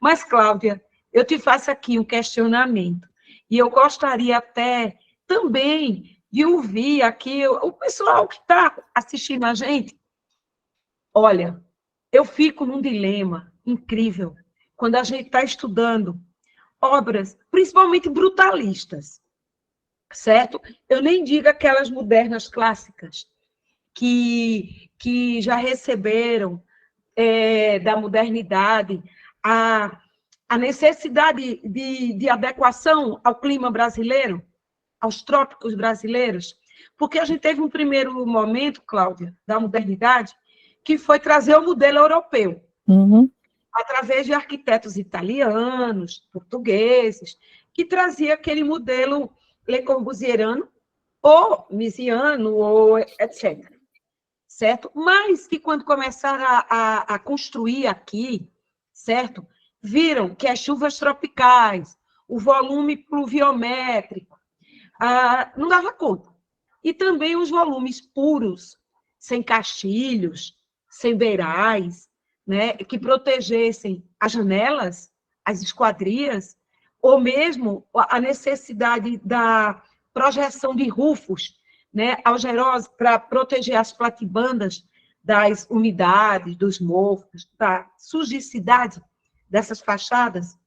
Mas, Cláudia, eu te faço aqui um questionamento. E eu gostaria até também de ouvir aqui o pessoal que está assistindo a gente. Olha, eu fico num dilema incrível quando a gente está estudando obras, principalmente brutalistas, certo? Eu nem digo aquelas modernas clássicas que já receberam da modernidade a necessidade de adequação ao clima brasileiro, aos trópicos brasileiros, porque a gente teve um primeiro momento, Cláudia, da modernidade, que foi trazer o modelo europeu, através de arquitetos italianos, portugueses, que trazia aquele modelo Le Corbusieriano, ou misiano, ou etc. Certo? Mas que quando começaram a construir aqui, certo? Viram que as chuvas tropicais, o volume pluviométrico, não dava conta. E também os volumes puros, sem castilhos, sem beirais, né, que protegessem as janelas, as esquadrias, ou mesmo a necessidade da projeção de rufos, né, algerosos, para proteger as platibandas das umidades, dos mofos, da sujicidade dessas fachadas,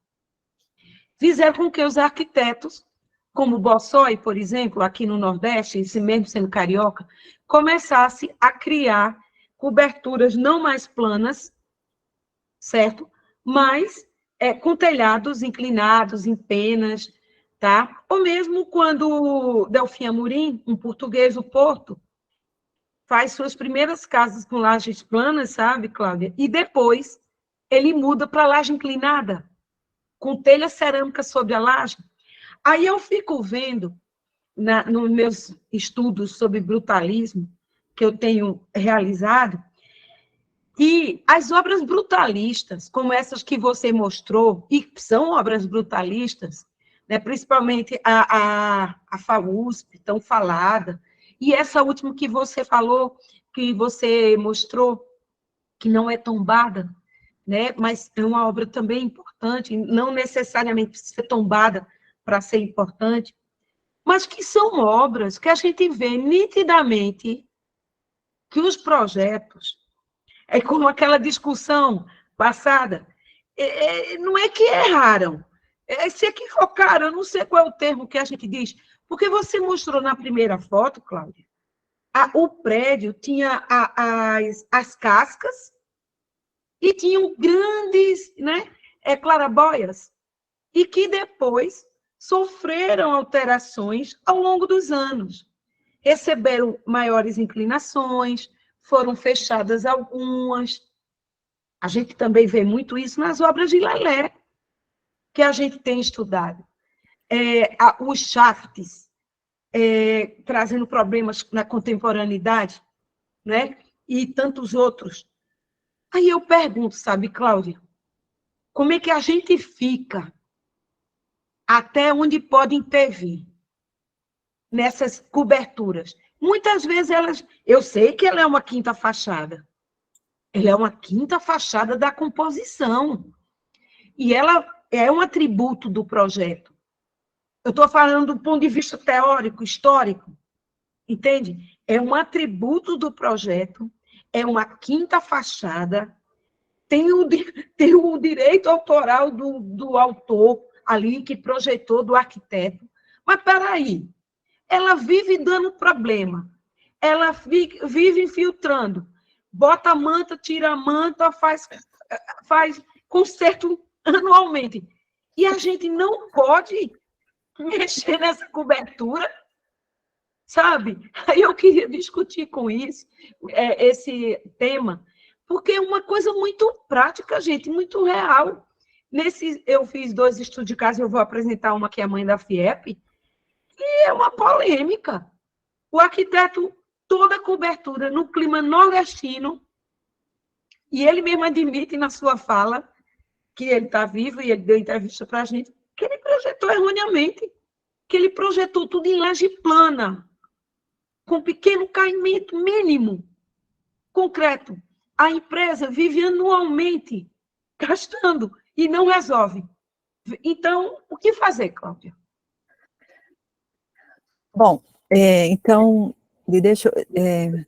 fizeram com que os arquitetos, como Bossói, por exemplo, aqui no Nordeste, esse mesmo sendo carioca, começasse a criar coberturas não mais planas, certo? Mas com telhados inclinados, em penas, tá? Ou mesmo quando Delfim Amorim, um português do Porto, faz suas primeiras casas com lajes planas, sabe, Cláudia? E depois ele muda para laje inclinada, com telha cerâmica sobre a laje. Aí eu fico vendo, nos meus estudos sobre brutalismo, que eu tenho realizado, que as obras brutalistas, como essas que você mostrou, e são obras brutalistas, né, principalmente a FAUSP, tão falada, e essa última que você falou, que você mostrou, que não é tombada, né, mas é uma obra também importante, não necessariamente precisa ser tombada para ser importante, mas que são obras que a gente vê nitidamente que os projetos, como aquela discussão passada, não é que erraram, se equivocaram, eu não sei qual é o termo que a gente diz, porque você mostrou na primeira foto, Cláudia, o prédio tinha as cascas e tinham grandes, né, clarabóias, e que depois sofreram alterações ao longo dos anos. Receberam maiores inclinações, foram fechadas algumas. A gente também vê muito isso nas obras de Lelé, que a gente tem estudado. Os shafts, trazendo problemas na contemporaneidade, né? E tantos outros. Aí eu pergunto, sabe, Cláudia, como é que a gente fica até onde pode intervir nessas coberturas? Muitas vezes eu sei que ela é uma quinta fachada, ela é uma quinta fachada da composição, e ela é um atributo do projeto. Eu estou falando do ponto de vista teórico, histórico, entende? É um atributo do projeto, é uma quinta fachada, tem o direito autoral do autor ali, que projetou, do arquiteto. Mas, peraí, ela vive dando problema, ela vive infiltrando, bota a manta, tira a manta, faz conserto anualmente. E a gente não pode mexer nessa cobertura, sabe? Aí eu queria discutir com esse tema, porque é uma coisa muito prática, gente, muito real. Eu fiz 2 estudos de caso, eu vou apresentar uma que é a mãe da FIEP, e é uma polêmica. O arquiteto, toda a cobertura no clima nordestino, e ele mesmo admite na sua fala, que ele está vivo, e ele deu entrevista para a gente, que ele projetou erroneamente, que ele projetou tudo em laje plana, com pequeno caimento mínimo, concreto. A empresa vive anualmente gastando e não resolve. Então, o que fazer, Cláudia? Bom, então,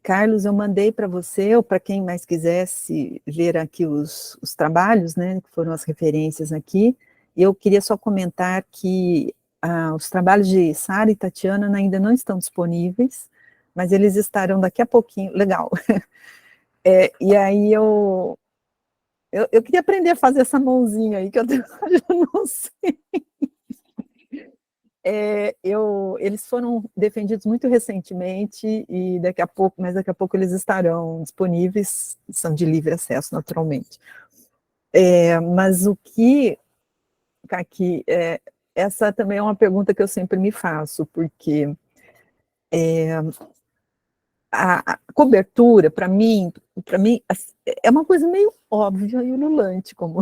Carlos, eu mandei para você, ou para quem mais quisesse ver aqui os trabalhos, né, que foram as referências aqui. Eu queria só comentar que os trabalhos de Sara e Tatiana ainda não estão disponíveis, mas eles estarão daqui a pouquinho. Legal. E aí eu queria aprender a fazer essa mãozinha aí, que eu não sei. Eles foram defendidos muito recentemente, e daqui a pouco eles estarão disponíveis, são de livre acesso, naturalmente. Mas o que, aqui, essa também é uma pergunta que eu sempre me faço, porque a cobertura, para mim, é uma coisa meio óbvia e ululante, como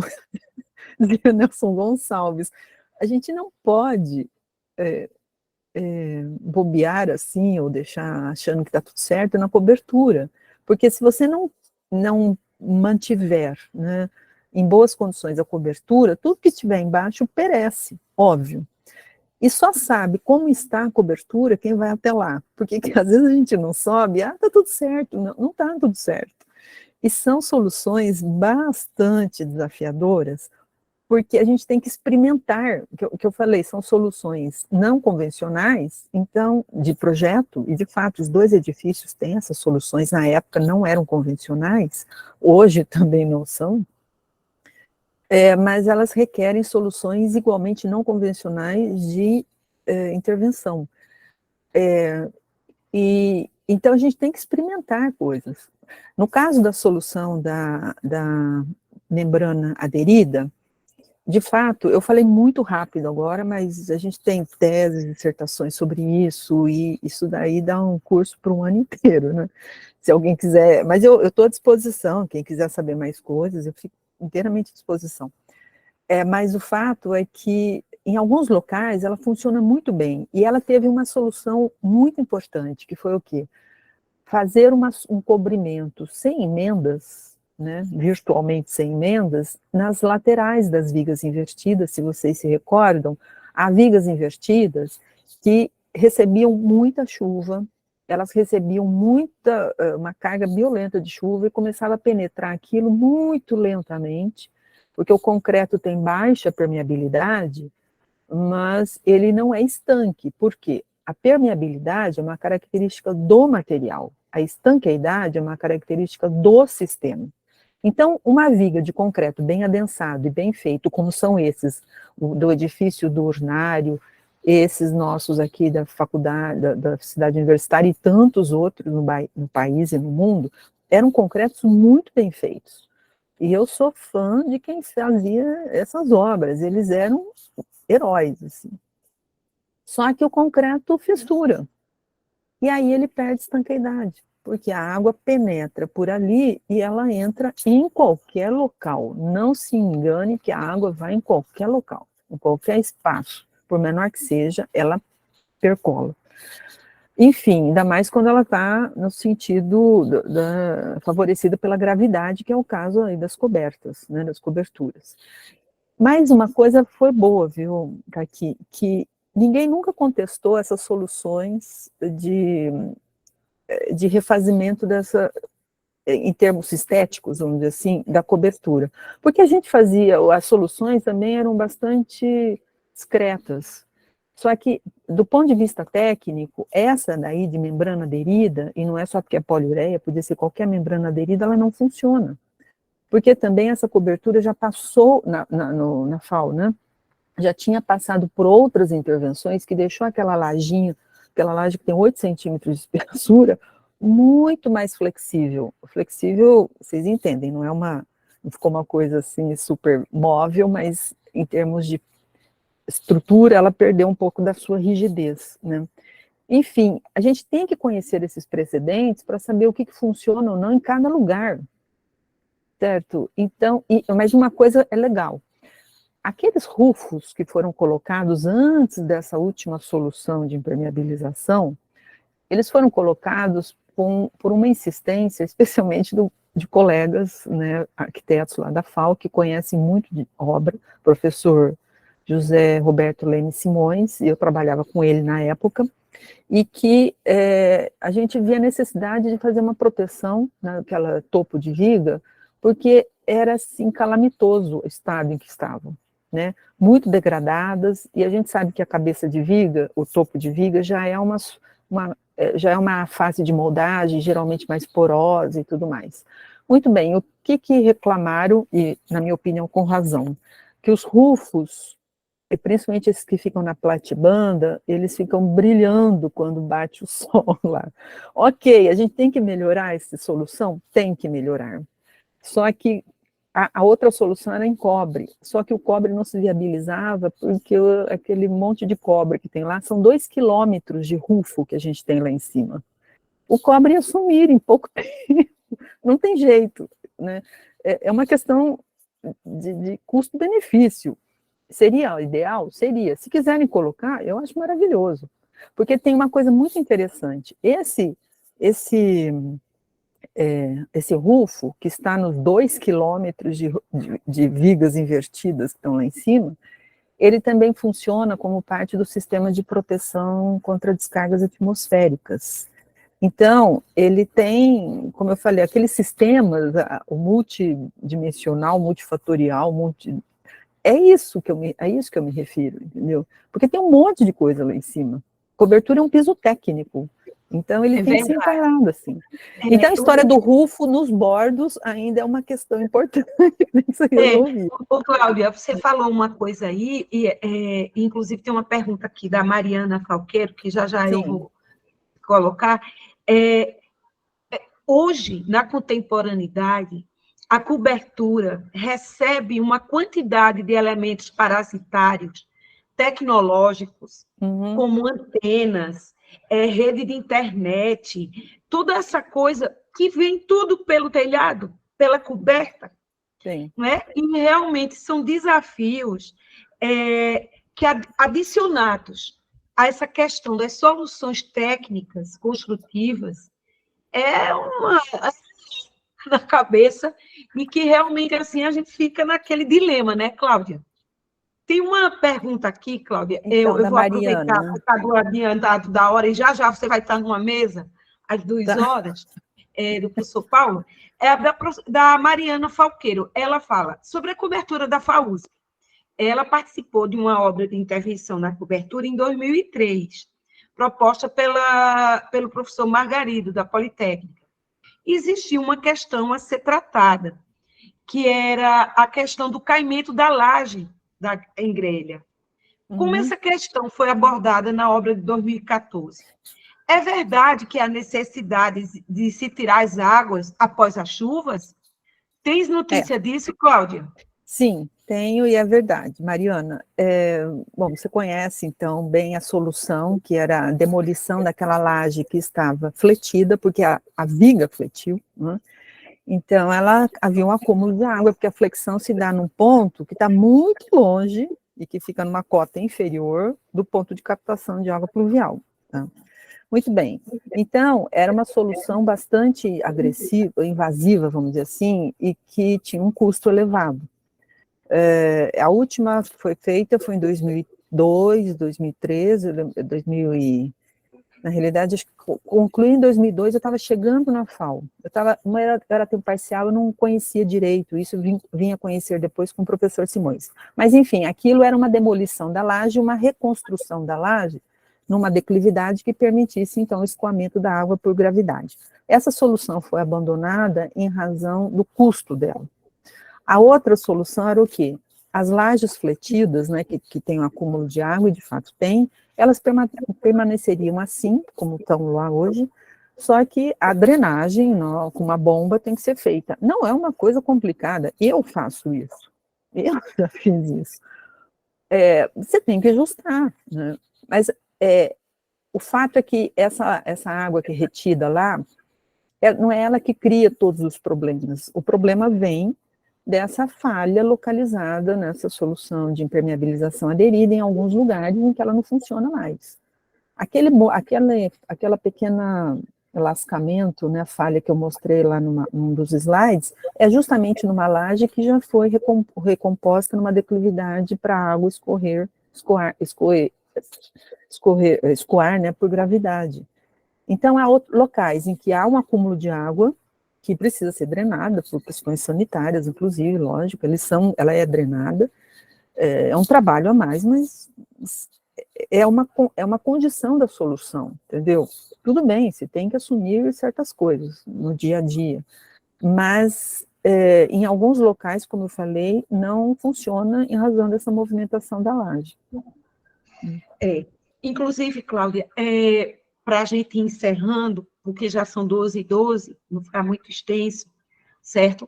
dizia o Nelson Gonçalves. A gente não pode bobear assim, ou deixar achando que está tudo certo na cobertura, porque se você não mantiver, né, em boas condições a cobertura, tudo que estiver embaixo perece, óbvio. E só sabe como está a cobertura quem vai até lá, porque às vezes a gente não sobe, está tudo certo, não está tudo certo. E são soluções bastante desafiadoras, porque a gente tem que experimentar, o que eu falei, são soluções não convencionais, então, de projeto, e de fato os dois edifícios têm essas soluções, na época não eram convencionais, hoje também não são, mas elas requerem soluções igualmente não convencionais de intervenção. E então a gente tem que experimentar coisas. No caso da solução da membrana aderida, de fato, eu falei muito rápido agora, mas a gente tem teses, dissertações sobre isso, e isso daí dá um curso para um ano inteiro, né? Se alguém quiser, mas eu estou à disposição, quem quiser saber mais coisas, eu fico inteiramente à disposição. Mas o fato é que, em alguns locais, ela funciona muito bem, e ela teve uma solução muito importante, que foi o quê? Fazer um cobrimento sem emendas, né, virtualmente sem emendas, nas laterais das vigas invertidas, se vocês se recordam, há vigas invertidas que recebiam muita chuva, elas recebiam uma carga violenta de chuva e começava a penetrar aquilo muito lentamente, porque o concreto tem baixa permeabilidade, mas ele não é estanque. Por quê? A permeabilidade é uma característica do material, a estanqueidade é uma característica do sistema. Então, uma viga de concreto bem adensado e bem feito, como são esses, do edifício do Urnário, esses nossos aqui da faculdade, da cidade universitária e tantos outros no país e no mundo, eram concretos muito bem feitos. E eu sou fã de quem fazia essas obras, eles eram heróis, assim. Só que o concreto fissura, e aí ele perde estanqueidade, porque a água penetra por ali e ela entra em qualquer local. Não se engane que a água vai em qualquer local, em qualquer espaço, por menor que seja, ela percola. Enfim, ainda mais quando ela está no sentido favorecida pela gravidade, que é o caso aí das cobertas, né, das coberturas. Mas uma coisa foi boa, viu, Kaki, que ninguém nunca contestou essas soluções de refazimento em termos estéticos, vamos dizer assim, da cobertura. Porque a gente fazia, as soluções também eram bastante discretas. Só que, do ponto de vista técnico, essa daí de membrana aderida, e não é só porque é poliureia, podia ser qualquer membrana aderida, ela não funciona. Porque também essa cobertura já passou na FAO, né? Já tinha passado por outras intervenções que deixou aquela laje que tem 8 centímetros de espessura, muito mais flexível. Flexível, vocês entendem, não ficou uma coisa assim super móvel, mas em termos de estrutura, ela perdeu um pouco da sua rigidez, né? Enfim, a gente tem que conhecer esses precedentes para saber o que funciona ou não em cada lugar, certo? Então, mas uma coisa é legal, aqueles rufos que foram colocados antes dessa última solução de impermeabilização, eles foram colocados por uma insistência, especialmente de colegas, né, arquitetos lá da FAO, que conhecem muito de obra, professor José Roberto Leme Simões, e eu trabalhava com ele na época, e que a gente via a necessidade de fazer uma proteção naquela topo de viga, porque era, assim, calamitoso o estado em que estavam, né? Muito degradadas, e a gente sabe que a cabeça de viga, o topo de viga, já é uma fase de moldagem, geralmente mais porosa e tudo mais. Muito bem, o que reclamaram, e na minha opinião com razão, que os rufos, e principalmente esses que ficam na platibanda, eles ficam brilhando quando bate o sol lá. Ok, a gente tem que melhorar essa solução? Tem que melhorar. Só que a outra solução era em cobre, só que o cobre não se viabilizava porque aquele monte de cobre que tem lá, são 2 quilômetros de rufo que a gente tem lá em cima. O cobre ia sumir em pouco tempo, não tem jeito, né? É uma questão de custo-benefício. Seria o ideal? Seria. Se quiserem colocar, eu acho maravilhoso. Porque tem uma coisa muito interessante. Esse rufo, que está nos 2 quilômetros de vigas invertidas que estão lá em cima, ele também funciona como parte do sistema de proteção contra descargas atmosféricas. Então, ele tem, como eu falei, aqueles sistemas, o multidimensional, multifatorial, é isso que eu me refiro, entendeu? Porque tem um monte de coisa lá em cima. Cobertura é um piso técnico, então ele tem que ser encarado assim. Então a história do rufo nos bordos ainda é uma questão importante que tem que ser resolvida. Cláudia, você falou uma coisa aí, e inclusive tem uma pergunta aqui da Mariana Falqueiro, que já eu vou colocar. Hoje, na contemporaneidade, a cobertura recebe uma quantidade de elementos parasitários tecnológicos, como antenas, rede de internet, toda essa coisa que vem tudo pelo telhado, pela coberta. Sim. Né? E realmente são desafios que, adicionados a essa questão das soluções técnicas, construtivas, uma na cabeça, e que realmente assim a gente fica naquele dilema, né, Cláudia? Tem uma pergunta aqui, Cláudia, então, eu vou aproveitar que está adiantado da hora, e já você vai estar numa mesa às 2 horas, do professor Paulo, da Mariana Falqueiro. Ela fala sobre a cobertura da FAUSP. Ela participou de uma obra de intervenção na cobertura em 2003, proposta pelo professor Margarido, da Politécnica. Existia uma questão a ser tratada, que era a questão do caimento da laje da engrelha. Como essa questão foi abordada na obra de 2014? É verdade que há necessidade de se tirar as águas após as chuvas? Tens notícia disso, Cláudia? Sim, tenho, e é verdade, Mariana. Bom, você conhece, então, bem a solução, que era a demolição daquela laje que estava fletida, porque a viga fletiu, né? Então, havia um acúmulo de água, porque a flexão se dá num ponto que está muito longe e que fica numa cota inferior do ponto de captação de água pluvial. Tá? Muito bem. Então, era uma solução bastante agressiva, invasiva, vamos dizer assim, e que tinha um custo elevado. A última foi feita foi em 2002, 2013, 2000 na realidade, acho que concluí em 2002, eu estava chegando na FAO. Uma era tempo parcial, eu não conhecia direito, isso eu vim a conhecer depois com o professor Simões. Mas, enfim, aquilo era uma demolição da laje, uma reconstrução da laje, numa declividade que permitisse, então, o escoamento da água por gravidade. Essa solução foi abandonada em razão do custo dela. A outra solução era o quê? As lajes fletidas, né, que tem um acúmulo de água, e de fato tem, elas permaneceriam assim, como estão lá hoje, só que a drenagem com uma bomba tem que ser feita. Não é uma coisa complicada, eu faço isso, eu já fiz isso. Você tem que ajustar, né? Mas o fato é que essa água que é retida lá, não é ela que cria todos os problemas, o problema vem dessa falha localizada nessa solução de impermeabilização aderida em alguns lugares em que ela não funciona mais. Aquela pequena lascamento, né, a falha que eu mostrei lá num dos slides, é justamente numa laje que já foi recomposta numa declividade para a água escoar, né, por gravidade. Então, há locais em que há um acúmulo de água que precisa ser drenada por questões sanitárias, inclusive, lógico, ela é drenada, é um trabalho a mais, mas é uma condição da solução, entendeu? Tudo bem, você tem que assumir certas coisas no dia a dia, mas em alguns locais, como eu falei, não funciona em razão dessa movimentação da laje. Inclusive, Cláudia, para a gente ir encerrando, porque já são 12h12, não ficar muito extenso, certo?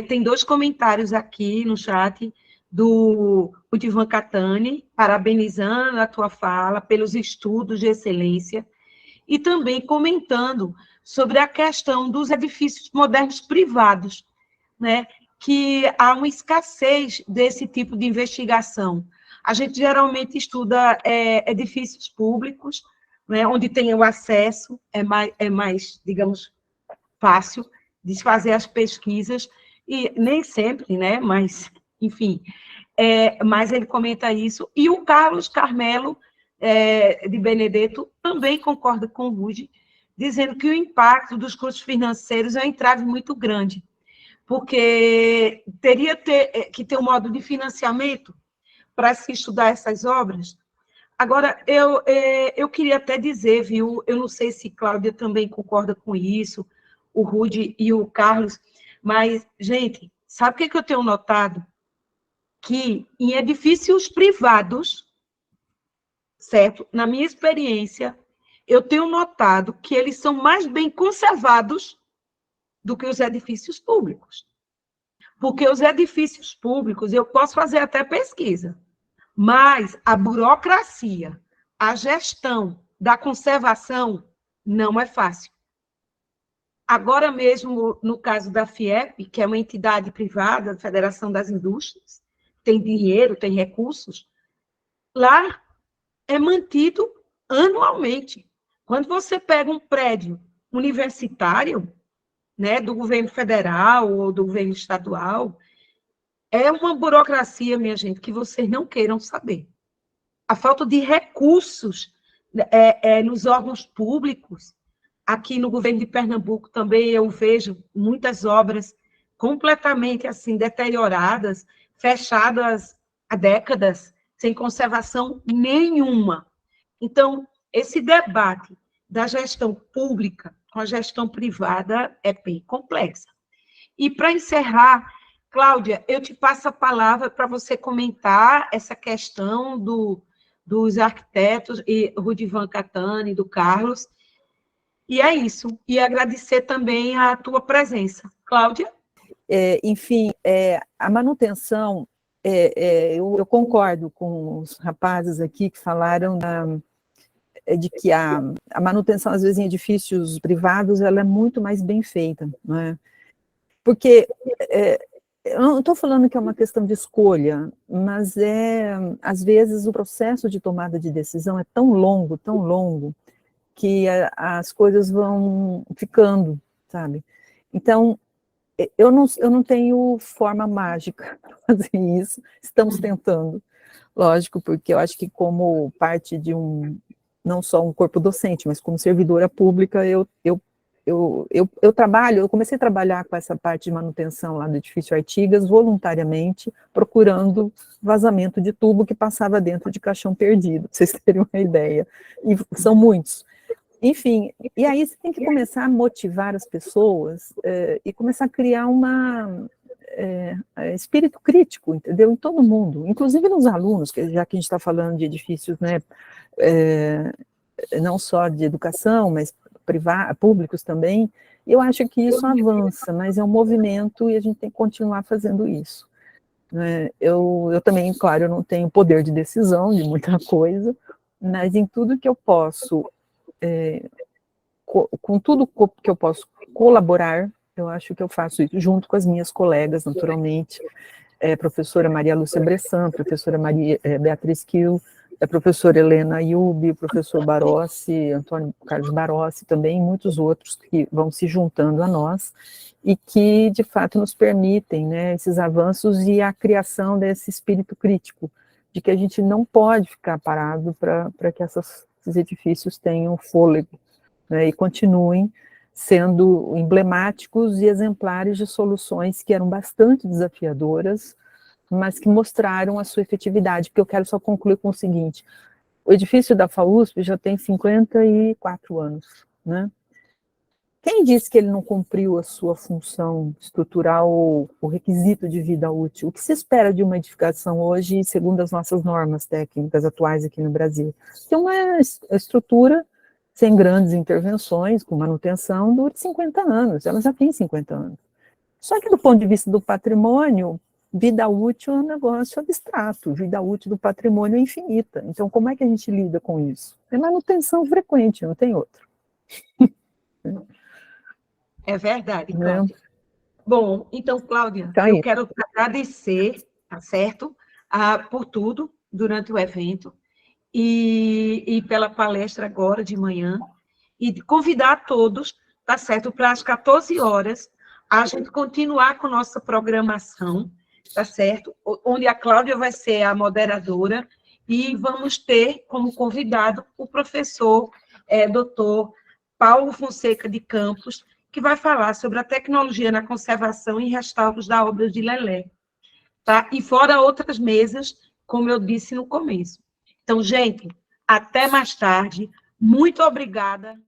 Tem 2 comentários aqui no chat do Udivan Catani, parabenizando a tua fala pelos estudos de excelência, e também comentando sobre a questão dos edifícios modernos privados, né? Que há uma escassez desse tipo de investigação. A gente geralmente estuda edifícios públicos, né, onde tem o acesso, é mais, digamos, fácil de fazer as pesquisas, e nem sempre, né, mas, enfim, mas ele comenta isso, e o Carlos Carmelo, de Benedetto, também concorda com o Rudy, dizendo que o impacto dos custos financeiros é um entrave muito grande, porque teria que ter um modo de financiamento para se estudar essas obras. Agora, eu queria até dizer, viu, eu não sei se Cláudia também concorda com isso, o Rudy e o Carlos, mas, gente, sabe o que eu tenho notado? Que em edifícios privados, certo? Na minha experiência, eu tenho notado que eles são mais bem conservados do que os edifícios públicos. Porque os edifícios públicos, eu posso fazer até pesquisa, mas a burocracia, a gestão da conservação não é fácil. Agora mesmo, no caso da FIEP, que é uma entidade privada, Federação das Indústrias, tem dinheiro, tem recursos, lá é mantido anualmente. Quando você pega um prédio universitário, né, do governo federal ou do governo estadual, é uma burocracia, minha gente, que vocês não queiram saber. A falta de recursos nos órgãos públicos. Aqui no governo de Pernambuco também eu vejo muitas obras completamente assim deterioradas, fechadas há décadas, sem conservação nenhuma. Então, esse debate da gestão pública com a gestão privada é bem complexa. E, para encerrar, Cláudia, eu te passo a palavra para você comentar essa questão dos arquitetos, e Rudivan Catani, do Carlos, e é isso. E agradecer também a tua presença. Cláudia? Enfim, a manutenção, eu concordo com os rapazes aqui que falaram de que a manutenção, às vezes, em edifícios privados, ela é muito mais bem feita, não é? Porque eu não estou falando que é uma questão de escolha, mas às vezes, o processo de tomada de decisão é tão longo, que as coisas vão ficando, sabe? Então, eu não tenho forma mágica para fazer isso, estamos tentando, lógico, porque eu acho que como parte de não só um corpo docente, mas como servidora pública, eu comecei a trabalhar com essa parte de manutenção lá do edifício Artigas, voluntariamente, procurando vazamento de tubo que passava dentro de caixão perdido, para vocês terem uma ideia, e são muitos. Enfim, e aí você tem que começar a motivar as pessoas e começar a criar espírito crítico, entendeu? Em todo mundo, inclusive nos alunos, já que a gente está falando de edifícios, né, não só de educação, mas públicos também. Eu acho que isso avança, mas é um movimento e a gente tem que continuar fazendo isso. Né? Eu também, claro, eu não tenho poder de decisão de muita coisa, mas em tudo que eu posso, com tudo que eu posso colaborar, eu acho que eu faço isso, junto com as minhas colegas, naturalmente, professora Maria Lúcia Bressan, professora Beatriz Kiel, a professora Helena Ayub, o professor Barossi, Antônio Carlos Barossi também, e muitos outros que vão se juntando a nós, e que, de fato, nos permitem, né, esses avanços e a criação desse espírito crítico, de que a gente não pode ficar parado para que esses edifícios tenham fôlego, né, e continuem sendo emblemáticos e exemplares de soluções que eram bastante desafiadoras, mas que mostraram a sua efetividade, porque eu quero só concluir com o seguinte: o edifício da FAUSP já tem 54 anos, né? Quem disse que ele não cumpriu a sua função estrutural ou o requisito de vida útil? O que se espera de uma edificação hoje, segundo as nossas normas técnicas atuais aqui no Brasil? Que uma estrutura sem grandes intervenções, com manutenção, dure 50 anos, ela já tem 50 anos. Só que do ponto de vista do patrimônio, vida útil é um negócio abstrato, vida útil do patrimônio é infinita. Então, como é que a gente lida com isso? É manutenção frequente, não tem outro. É verdade, Cláudia. Bom, então, Cláudia, Tá, eu quero agradecer, tá certo, por tudo durante o evento e pela palestra agora de manhã, e convidar todos, tá certo, para as 14 horas, a gente continuar com nossa programação, tá certo, onde a Cláudia vai ser a moderadora, e vamos ter como convidado o professor, doutor Paulo Fonseca de Campos, que vai falar sobre a tecnologia na conservação e restauros da obra de Lelé, tá? E fora outras mesas, como eu disse no começo. Então, gente, até mais tarde. Muito obrigada.